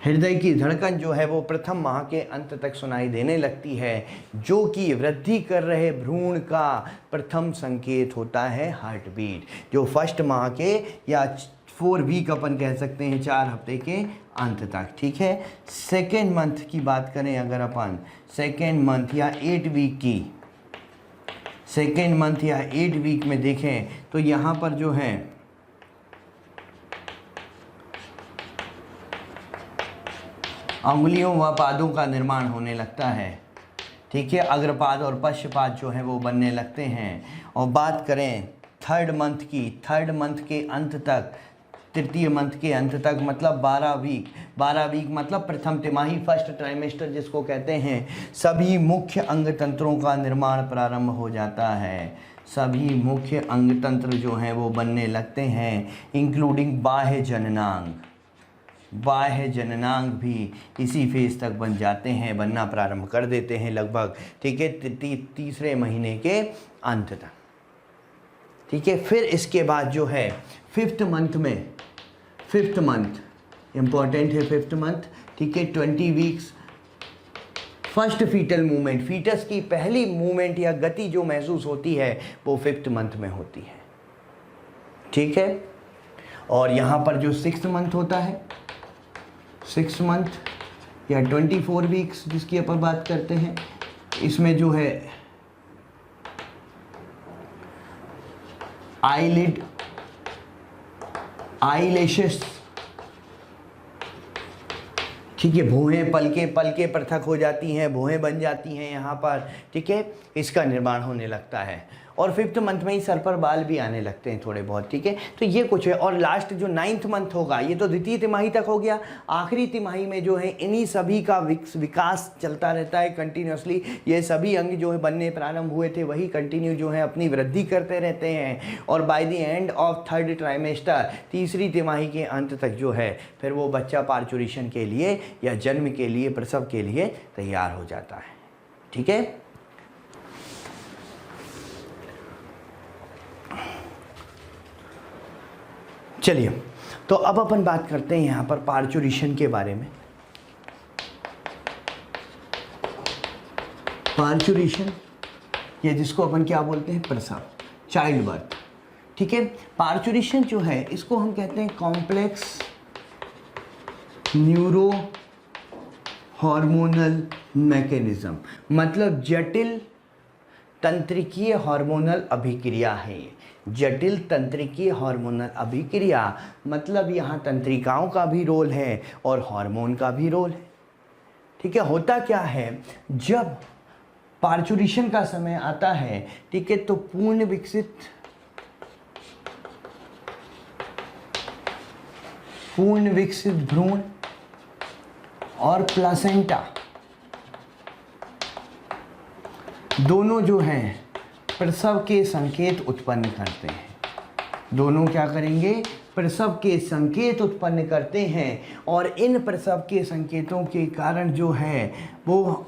हृदय की धड़कन जो है वो प्रथम माह के अंत तक सुनाई देने लगती है, जो कि वृद्धि कर रहे भ्रूण का प्रथम संकेत होता है हार्ट बीट, जो फर्स्ट माह के या 4 वीक अपन कह सकते हैं, 4 हफ्ते के अंत तक। ठीक है। सेकेंड मंथ की बात करें अगर अपन, सेकेंड मंथ या 8 वीक की, सेकेंड मंथ या 8 वीक में देखें तो यहाँ पर जो है अंगुलियों व पादों का निर्माण होने लगता है। ठीक है। अग्रपाद और पश्चपाद जो है वो बनने लगते हैं। और बात करें थर्ड मंथ की, थर्ड मंथ के अंत तक, तृतीय मंथ के अंत तक मतलब 12 वीक, 12 वीक मतलब प्रथम तिमाही, फर्स्ट ट्राइमेस्टर जिसको कहते हैं, सभी मुख्य अंग तंत्रों का निर्माण प्रारंभ हो जाता है। सभी मुख्य अंग तंत्र जो हैं वो बनने लगते हैं, इंक्लूडिंग बाह्य जननांग। बाह्य जननांग भी इसी फेज तक बन जाते हैं, बनना प्रारंभ कर देते हैं लगभग। ठीक है। तीसरे महीने के अंत तक। ठीक है। फिर इसके बाद जो है फिफ्थ मंथ में, फिफ्थ मंथ इंपॉर्टेंट है, फिफ्थ मंथ। ठीक है। 20 weeks first fetal movement, fetus की पहली मूवमेंट या गति जो महसूस होती है वो फिफ्थ मंथ में होती है। ठीक है। और यहाँ पर जो सिक्स्थ मंथ होता है, सिक्स मंथ या 24 वीक्स जिसकी अपन बात करते हैं, इसमें जो है आईलिड, आईलैशेस, ठीक है, भुहें, पलकें पृथक हो जाती हैं, भुहें बन जाती हैं यहाँ पर। ठीक है। इसका निर्माण होने लगता है। और फिफ्थ मंथ में ही सर पर बाल भी आने लगते हैं थोड़े बहुत। ठीक है। तो ये कुछ है। और लास्ट जो 9th मंथ होगा, ये तो द्वितीय तिमाही तक हो गया। आखिरी तिमाही में जो है इन्हीं सभी का विकास चलता रहता है कंटिन्यूसली। ये सभी अंग जो है बनने प्रारंभ हुए थे वही कंटिन्यू जो है अपनी वृद्धि करते रहते हैं। और by the end of third trimester, तीसरी तिमाही के अंत तक जो है फिर वो बच्चा पार्चुरेशन के लिए या जन्म के लिए, प्रसव के लिए तैयार हो जाता है। ठीक है। चलिए, तो अब अपन बात करते हैं यहाँ पर पार्चुरेशन के बारे में। पार्चुरेशन, ये जिसको अपन क्या बोलते हैं, प्रसव, चाइल्ड बर्थ। ठीक है। पार्चुरेशन जो है इसको हम कहते हैं कॉम्प्लेक्स न्यूरो हार्मोनल मैकेनिज्म, मतलब जटिल तंत्रिकीय हार्मोनल अभिक्रिया है। जटिल तंत्रिकीय हार्मोनल अभिक्रिया मतलब यहाँ तंत्रिकाओं का भी रोल है और हार्मोन का भी रोल है। ठीक है। होता क्या है, जब पार्चुरेशन का समय आता है, ठीक है, तो पूर्ण विकसित भ्रूण और प्लासेंटा दोनों जो हैं प्रसव के संकेत उत्पन्न करते हैं। दोनों क्या करेंगे, प्रसव के संकेत उत्पन्न करते हैं। और इन प्रसव के संकेतों के कारण जो है वो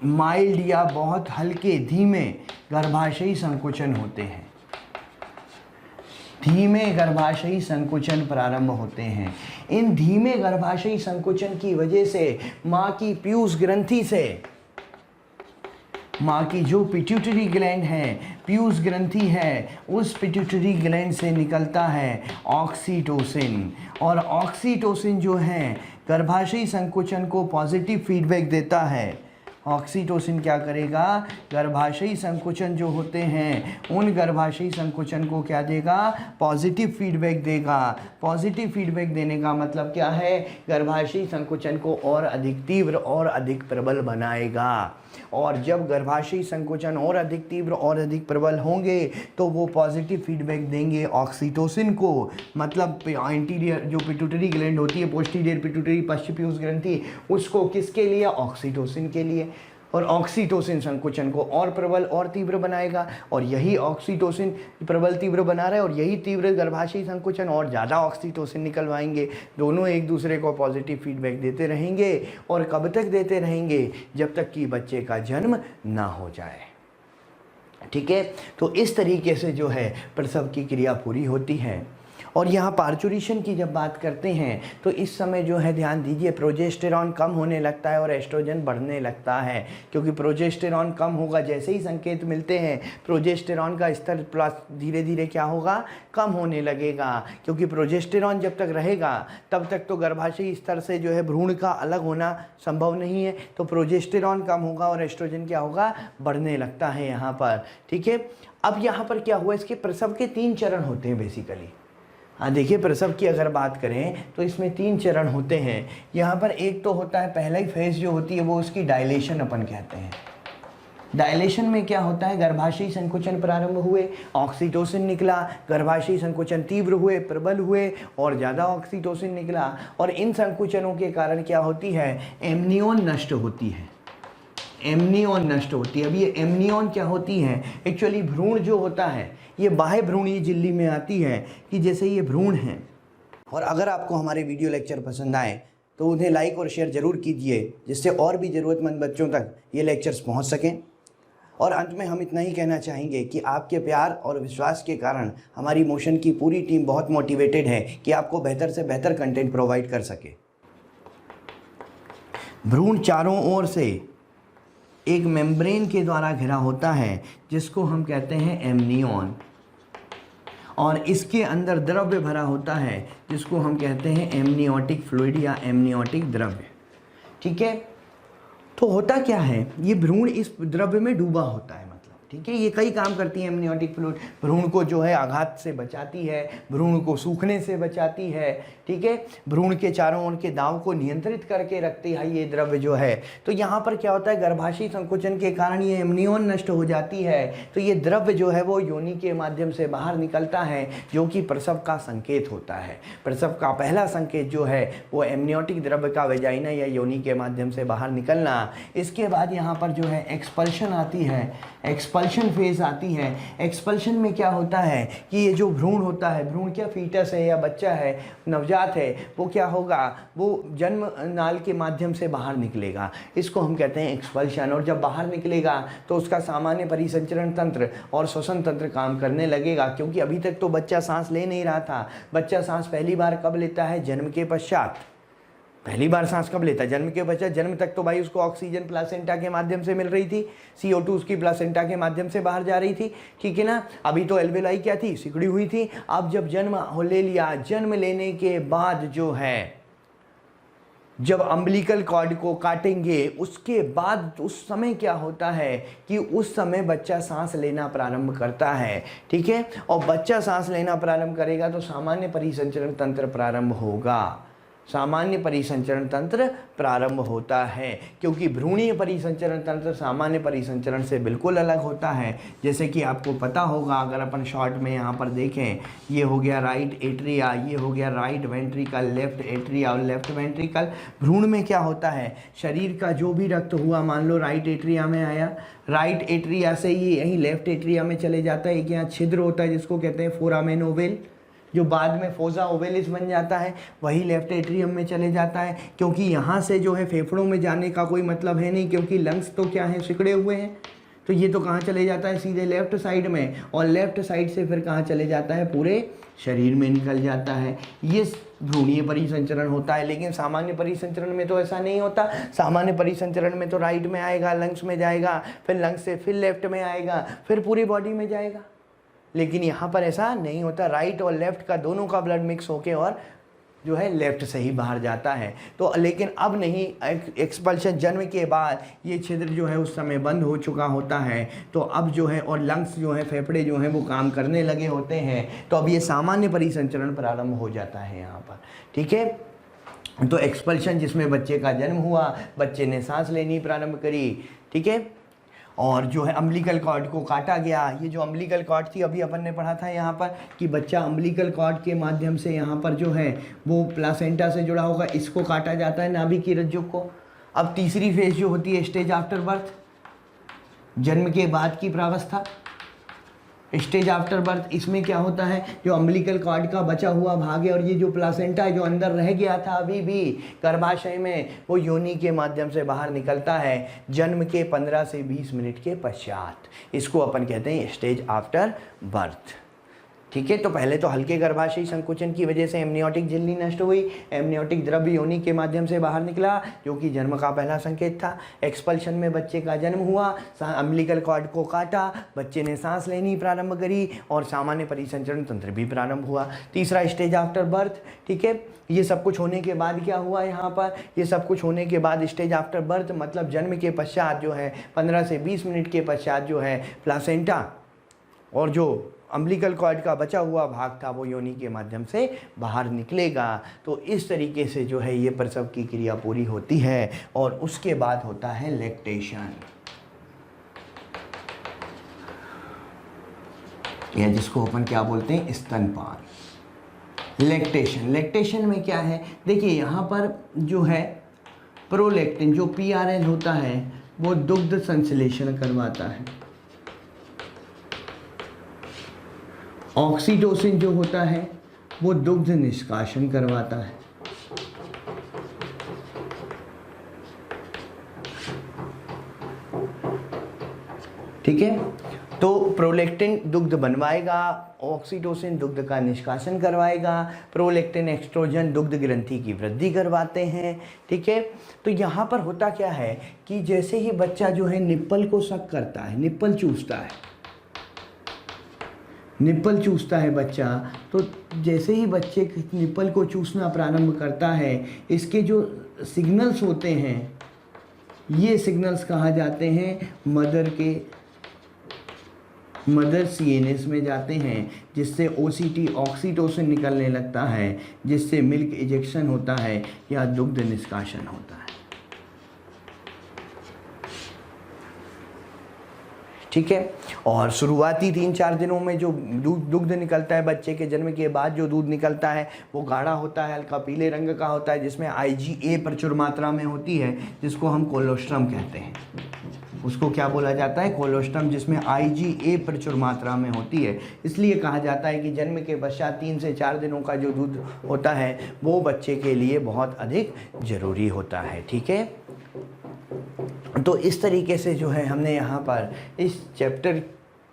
माइल्ड या बहुत हल्के धीमे गर्भाशयी संकुचन होते हैं। धीमे गर्भाशयी संकुचन प्रारंभ होते हैं। इन धीमे गर्भाशयी संकुचन की वजह से माँ की पीयूष ग्रंथि से, माँ की जो पिट्यूटरी ग्लैंड है, पीयूष ग्रंथि है, उस पिट्यूटरी ग्लैंड से निकलता है ऑक्सीटोसिन। और ऑक्सीटोसिन जो है गर्भाशयी संकुचन को पॉजिटिव फीडबैक देता है। ऑक्सीटोसिन क्या करेगा, गर्भाशयी संकुचन जो होते हैं उन गर्भाशयी संकुचन को क्या देगा, पॉजिटिव फीडबैक देगा। पॉजिटिव फीडबैक देने का मतलब क्या है, गर्भाशयी संकुचन को और अधिक तीव्र और अधिक प्रबल बनाएगा। और जब गर्भाशयी संकुचन और अधिक तीव्र और अधिक प्रबल होंगे तो वो पॉजिटिव फीडबैक देंगे ऑक्सीटोसिन को, मतलब एंटीरियर जो पिट्यूटरी ग्लैंड होती है, पोस्टीरियर पिट्यूटरी पश्चपीयूष ग्रंथि, उसको किसके लिए, ऑक्सीटोसिन के लिए। और ऑक्सीटोसिन संकुचन को और प्रबल और तीव्र बनाएगा, और यही ऑक्सीटोसिन प्रबल तीव्र बना रहा है, और यही तीव्र गर्भाशयी संकुचन और ज़्यादा ऑक्सीटोसिन निकलवाएंगे। दोनों एक दूसरे को पॉजिटिव फीडबैक देते रहेंगे, और कब तक देते रहेंगे, जब तक कि बच्चे का जन्म ना हो जाए। ठीक है, तो इस तरीके से जो है प्रसव की क्रिया पूरी होती है। और यहाँ पार्चुरेशन की जब बात करते हैं तो इस समय जो है ध्यान दीजिए, प्रोजेस्टेरॉन कम होने लगता है और एस्ट्रोजन बढ़ने लगता है, क्योंकि प्रोजेस्टेरॉन कम होगा, जैसे ही संकेत मिलते हैं प्रोजेस्टेरॉन का स्तर प्लस धीरे धीरे क्या होगा, कम होने लगेगा। क्योंकि प्रोजेस्टेरॉन जब तक रहेगा तब तक तो गर्भाशयी स्तर से जो है भ्रूण का अलग होना संभव नहीं है, तो प्रोजेस्टेरॉन कम होगा और एस्ट्रोजन क्या होगा, बढ़ने लगता है यहाँ पर। ठीक है, अब यहाँ पर क्या हुआ, इसके प्रसव के 3 चरण होते हैं बेसिकली। हाँ देखिए, प्रसव की अगर बात करें तो इसमें 3 चरण होते हैं। यहाँ पर एक तो होता है, पहला ही फेज जो होती है वो उसकी डायलेशन अपन कहते हैं। डायलेशन में क्या होता है, गर्भाशयी संकुचन प्रारंभ हुए, ऑक्सीटोसिन निकला, गर्भाशयी संकुचन तीव्र हुए, प्रबल हुए और ज़्यादा ऑक्सीटोसिन निकला, और इन संकुचनों के कारण क्या होती है, एमनियोन नष्ट होती है। एमनियोन नष्ट होती है। अब ये एमनियोन क्या होती है, एक्चुअली भ्रूण जो होता है, ये बाह्य भ्रूणीय झिल्ली में आती है कि जैसे ये भ्रूण है। और अगर आपको हमारे वीडियो लेक्चर पसंद आए तो उन्हें लाइक और शेयर ज़रूर कीजिए, जिससे और भी ज़रूरतमंद बच्चों तक ये लेक्चर्स पहुंच सकें। और अंत में हम इतना ही कहना चाहेंगे कि आपके प्यार और विश्वास के कारण हमारी मोशन की पूरी टीम बहुत मोटिवेटेड है कि आपको बेहतर से बेहतर कंटेंट प्रोवाइड कर सके। भ्रूण चारों ओर से एक मेम्ब्रेन के द्वारा घिरा होता है जिसको हम कहते हैं एमनियोन, और इसके अंदर द्रव्य भरा होता है जिसको हम कहते हैं एमनियोटिक फ्लूइड या एमनियोटिक द्रव्य। ठीक है, तो होता क्या है, ये भ्रूण इस द्रव्य में डूबा होता है, मतलब ठीक है, ये कई काम करती है एमनियोटिक फ्लूइड। भ्रूण को जो है आघात से बचाती है, भ्रूण को सूखने से बचाती है। ठीक है, भ्रूण के चारों ओर के दाव को नियंत्रित करके रखती है ये द्रव्य जो है। तो यहाँ पर क्या होता है, गर्भाशयी संकुचन के कारण ये एमनियोन नष्ट हो जाती है, तो ये द्रव्य जो है वो योनि के माध्यम से बाहर निकलता है, जो कि प्रसव का संकेत होता है। प्रसव का पहला संकेत जो है वो एमनियोटिक द्रव्य का वेजाइना या योनि के माध्यम से बाहर निकलना। इसके बाद यहाँ पर जो है एक्सपल्शन आती है, एक्सपल्शन फेज आती है। एक्सपल्शन में क्या होता है कि ये जो भ्रूण होता है, भ्रूण क्या फीटस है या बच्चा है, नवजात है, वो क्या होगा, वो जन्म नाल के माध्यम से बाहर निकलेगा, इसको हम कहते हैं एक्सपल्शन। और जब बाहर निकलेगा तो उसका सामान्य परिसंचरण तंत्र और श्वसन तंत्र काम करने लगेगा, क्योंकि अभी तक तो बच्चा सांस ले नहीं रहा था। बच्चा सांस पहली बार कब लेता है, जन्म के पश्चात। पहली बार सांस कब लेता है, जन्म के पश्चात। जन्म तक तो भाई उसको ऑक्सीजन प्लासेंटा के माध्यम से मिल रही थी, CO2 उसकी प्लासेंटा के माध्यम से बाहर जा रही थी। ठीक है ना, अभी तो एल्वेलाई क्या थी, सिकुड़ी हुई थी। अब जब जन्म ले लिया, जन्म लेने के बाद जो है, जब अम्बिलिकल कॉर्ड को काटेंगे उसके बाद उस समय क्या होता है कि उस समय बच्चा सांस लेना प्रारंभ करता है। ठीक है, और बच्चा सांस लेना प्रारंभ करेगा तो सामान्य परिसंचरण तंत्र प्रारंभ होगा, सामान्य परिसंचरण तंत्र प्रारंभ होता है, क्योंकि भ्रूणीय परिसंचरण तंत्र सामान्य परिसंचरण से बिल्कुल अलग होता है। जैसे कि आपको पता होगा, अगर अपन शॉर्ट में यहाँ पर देखें, ये हो गया राइट एट्रिया, ये हो गया राइट वेंट्रिकल, लेफ्ट एट्रिया और लेफ्ट वेंट्रिकल। भ्रूण में क्या होता है, शरीर का जो भी रक्त हुआ, मान लो राइट एट्रिया में आया, राइट एट्रिया से ये यहीं लेफ्ट एट्रिया में चले जाता है। एक यहाँ छिद्र होता है जिसको कहते हैं फोरामेन ओवेल, जो बाद में फोजा ओवेलिस बन जाता है, वही लेफ्ट एट्रियम में चले जाता है। क्योंकि यहाँ से जो है फेफड़ों में जाने का कोई मतलब है नहीं, क्योंकि लंग्स तो क्या है, सिकुड़े हुए हैं। तो ये तो कहाँ चले जाता है, सीधे लेफ्ट साइड में, और लेफ्ट साइड से फिर कहाँ चले जाता है, पूरे शरीर में निकल जाता है। ये भ्रूणीय परिसंचरण होता है। लेकिन सामान्य परिसंचरण में तो ऐसा नहीं होता। सामान्य परिसंचरण में तो राइट में आएगा, लंग्स में जाएगा, फिर लंग्स से फिर लेफ्ट में आएगा, फिर पूरी बॉडी में जाएगा। लेकिन यहाँ पर ऐसा नहीं होता, राइट और लेफ्ट का दोनों का ब्लड मिक्स होके और जो है लेफ्ट से ही बाहर जाता है। तो लेकिन अब नहीं, एक्सपल्शन जन्म के बाद ये छिद्र जो है उस समय बंद हो चुका होता है। तो अब जो है और लंग्स जो है, फेफड़े जो हैं वो काम करने लगे होते हैं। तो अब ये सामान्य परिसंचरण प्रारंभ हो जाता है यहाँ पर, ठीक है। तो एक्सपल्शन जिसमें बच्चे का जन्म हुआ, बच्चे ने सांस लेनी प्रारंभ करी, ठीक है। और जो है अम्बिलिकल कॉर्ड को काटा गया। ये जो अम्बिलिकल कॉर्ड थी, अभी अपन ने पढ़ा था यहाँ पर कि बच्चा अम्बिलिकल कॉर्ड के माध्यम से यहाँ पर जो है वो प्लासेंटा से जुड़ा होगा, इसको काटा जाता है नाभि की रज्जु को। अब तीसरी फेज जो होती है स्टेज आफ्टर बर्थ, जन्म के बाद की प्रावस्था, स्टेज आफ्टर बर्थ। इसमें क्या होता है, जो अम्बिलिकल कॉर्ड का बचा हुआ भाग है और ये जो प्लासेंटा है जो अंदर रह गया था अभी भी गर्भाशय में, वो योनि के माध्यम से बाहर निकलता है जन्म के 15 से 20 मिनट के पश्चात। इसको अपन कहते हैं स्टेज आफ्टर बर्थ, ठीक है। तो पहले तो हल्के गर्भाशयी संकुचन की वजह से एमनियोटिक झिल्ली नष्ट हुई, एमनियोटिक द्रव्य योनि के माध्यम से बाहर निकला, जो कि जन्म का पहला संकेत था। एक्सपल्शन में बच्चे का जन्म हुआ, अम्बिलिकल कॉर्ड को काटा, बच्चे ने सांस लेनी प्रारंभ करी और सामान्य परिसंचरण तंत्र भी प्रारंभ हुआ। तीसरा स्टेज आफ्टर बर्थ, ठीक है। ये सब कुछ होने के बाद क्या हुआ यहाँ पर, ये सब कुछ होने के बाद स्टेज आफ्टर बर्थ मतलब जन्म के पश्चात जो है 15 से 20 मिनट के पश्चात जो है प्लासेंटा और जो अम्बिलिकल कॉर्ड का बचा हुआ भाग था वो योनि के माध्यम से बाहर निकलेगा। तो इस तरीके से जो है ये प्रसव की क्रिया पूरी होती है और उसके बाद होता है लैक्टेशन, या जिसको अपन क्या बोलते हैं, स्तनपान। लैक्टेशन में क्या है, देखिए यहाँ पर जो है प्रोलैक्टिन जो PRL होता है वो दुग्ध संश्लेषण करवाता है। ऑक्सीटोसिन जो होता है वो दुग्ध निष्कासन करवाता है। ठीक है, तो प्रोलैक्टिन दुग्ध बनवाएगा, ऑक्सीटोसिन दुग्ध का निष्कासन करवाएगा, प्रोलैक्टिन एक्सट्रोजन दुग्ध ग्रंथि की वृद्धि करवाते हैं। ठीक है, तो यहाँ पर होता क्या है कि जैसे ही बच्चा जो है निप्पल को सक करता है, निप्पल चूसता है बच्चा, तो जैसे ही बच्चे निप्पल को चूसना प्रारंभ करता है, इसके जो सिग्नल्स होते हैं, ये सिग्नल्स कहाँ जाते हैं, मदर CNS में जाते हैं, जिससे OCT ऑक्सीटोसिन निकलने लगता है, जिससे मिल्क इजेक्शन होता है या दुग्ध निष्कासन होता है। ठीक है, और शुरुआती 3-4 दिनों में जो दुग्ध निकलता है, बच्चे के जन्म के बाद जो दूध निकलता है वो गाढ़ा होता है, हल्का पीले रंग का होता है, जिसमें IgA प्रचुर मात्रा में होती है, जिसको हम कोलोस्ट्रम कहते हैं। उसको क्या बोला जाता है, कोलोस्ट्रम, जिसमें IgA प्रचुर मात्रा में होती है। इसलिए कहा जाता है कि जन्म के पश्चात 3 से 4 दिनों का जो दूध होता है वो बच्चे के लिए बहुत अधिक जरूरी होता है। ठीक है, तो इस तरीके से जो है हमने यहाँ पर इस चैप्टर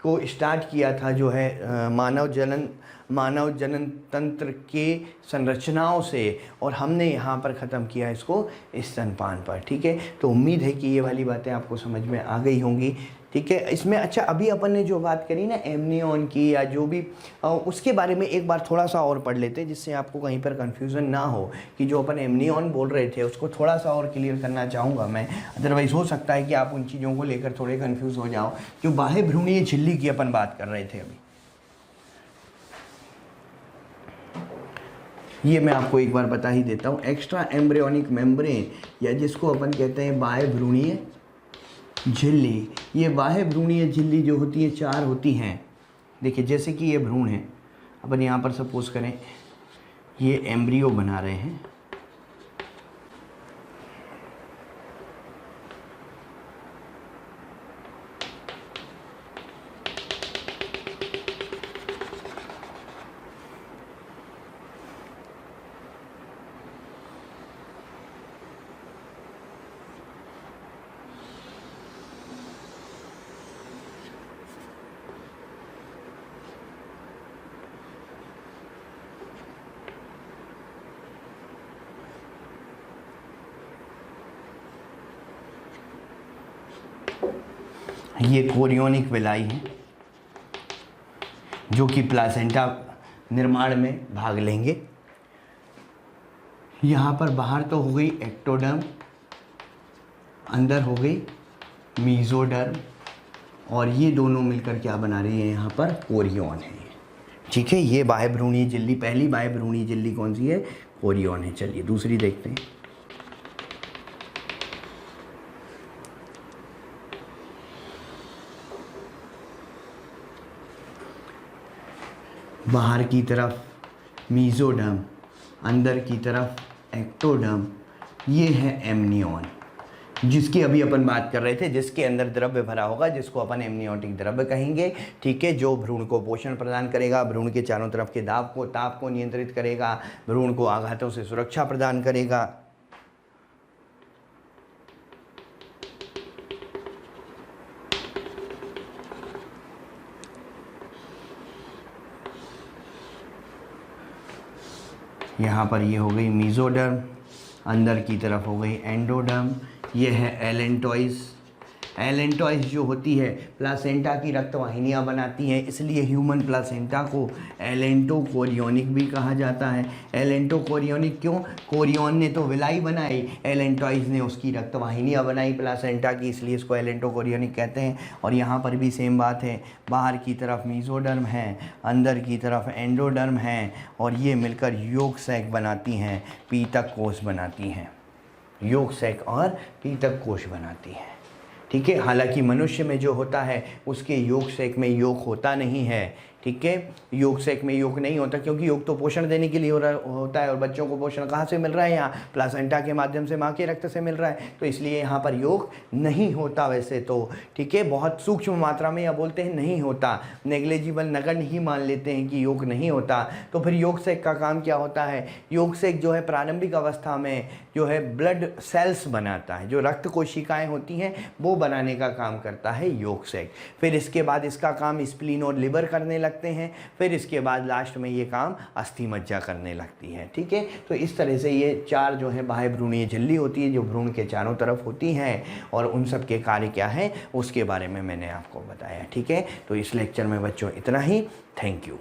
को स्टार्ट किया था, जो है मानव जनन तंत्र के संरचनाओं से, और हमने यहाँ पर ख़त्म किया इसको स्तनपान पर। ठीक है, तो उम्मीद है कि ये वाली बातें आपको समझ में आ गई होंगी। ठीक है, इसमें अच्छा अभी अपन ने जो बात करी ना एमनियन की या जो भी, उसके बारे में एक बार थोड़ा सा और पढ़ लेते हैं, जिससे आपको कहीं पर कन्फ्यूज़न ना हो कि जो अपन एमनियन बोल रहे थे उसको थोड़ा सा और क्लियर करना चाहूँगा मैं। अदरवाइज़ हो सकता है कि आप उन चीज़ों को लेकर थोड़े कन्फ्यूज़ हो जाओ। जो बाह्य भ्रूणीय झिल्ली की अपन बात कर रहे थे अभी, ये मैं आपको एक बार बता ही देता हूँ। एक्स्ट्रा एम्ब्रियोनिक मेम्ब्रेन, या जिसको अपन कहते हैं बाह्य भ्रूणीय झिल्ली, ये बाह्य भ्रूणीय झिल्ली जो होती है 4 होती हैं। देखिए, जैसे कि ये भ्रूण है, अपन यहाँ पर सपोज करें ये एम्ब्रियो बना रहे हैं, ये कोरियोनिक विलाई है जो कि प्लासेंटा निर्माण में भाग लेंगे। यहाँ पर बाहर तो हो गई एक्टोडर्म, अंदर हो गई मीजोडर्म, और ये दोनों मिलकर क्या बना रही है, यहाँ पर कोरियन है। ठीक है, ये बाह्य भ्रूणीय झिल्ली, पहली बाह्य भ्रूणीय झिल्ली कौन सी है, कोरियन है। चलिए दूसरी देखते हैं। बाहर की तरफ मीजोडर्म, अंदर की तरफ एक्टोडर्म, ये है एमनियन, जिसकी अभी अपन बात कर रहे थे, जिसके अंदर द्रव्य भरा होगा, जिसको अपन एमनियोटिक द्रव्य कहेंगे। ठीक है, जो भ्रूण को पोषण प्रदान करेगा, भ्रूण के चारों तरफ के ताप को नियंत्रित करेगा, भ्रूण को आघातों से सुरक्षा प्रदान करेगा। यहाँ पर ये हो गई मीजोडर्म, अंदर की तरफ हो गई एंडोडर्म, ये है एलेंटॉइस। एलेंटॉइस जो होती है प्लासेंटा की रक्तवाहिनियाँ बनाती हैं, इसलिए ह्यूमन प्लासेंटा को एलेंटोकोरियोनिक भी कहा जाता है। एलेंटोकोरियोनिक क्यों, कोरियन ने तो विलाई बनाई, एलेंटॉइस ने उसकी रक्तवाहिनियाँ बनाई प्लासेंटा की, इसलिए इसको एलेंटोकोरियोनिक कहते हैं। और यहाँ पर भी सेम बात है, बाहर की तरफ मीजोडर्म है, अंदर की तरफ एंडोडर्म है, और ये मिलकर योग सैक बनाती हैं, पीतक कोश बनाती हैं, योग सैक और पीतक कोश बनाती हैं। ठीक है, हालांकि मनुष्य में जो होता है उसके योग सैक में योग होता नहीं है। ठीक है, योग सैक में योग नहीं होता, क्योंकि योग तो पोषण देने के लिए होता है, और बच्चों को पोषण कहाँ से मिल रहा है, यहाँ प्लासेंटा के माध्यम से, माँ के रक्त से मिल रहा है, तो इसलिए यहाँ पर योग नहीं होता वैसे तो। ठीक है, बहुत सूक्ष्म मात्रा में या बोलते हैं नहीं होता, नेग्लिजिबल, नगण्य ही मान लेते हैं कि योग नहीं होता। तो फिर योग सैक का काम क्या होता है, योग सैक जो है प्रारंभिक अवस्था में जो है ब्लड सेल्स बनाता है, जो रक्त कोशिकाएँ होती हैं वो बनाने का काम करता है योग सैक। फिर इसके बाद इसका काम स्प्लीन और लिवर करने लगते हैं, फिर इसके बाद लास्ट में ये काम अस्थि मज्जा करने लगती है। ठीक है, तो इस तरह से ये चार जो है बाह्य भ्रूणीय झिल्ली होती है, जो भ्रूण के चारों तरफ होती हैं, और उन सब के कार्य क्या है उसके बारे में मैंने आपको बताया। ठीक है, तो इस लेक्चर में बच्चों इतना ही। Thank you.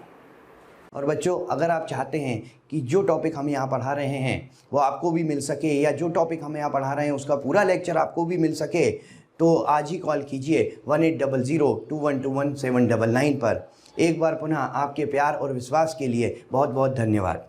और बच्चों, अगर आप चाहते हैं कि जो टॉपिक हम यहाँ पढ़ा रहे हैं वो आपको भी मिल सके, या जो टॉपिक हम यहाँ पढ़ा रहे हैं उसका पूरा लेक्चर आपको भी मिल सके, तो आज ही कॉल कीजिए 18002121 799 पर। एक बार पुनः आपके प्यार और विश्वास के लिए बहुत बहुत धन्यवाद।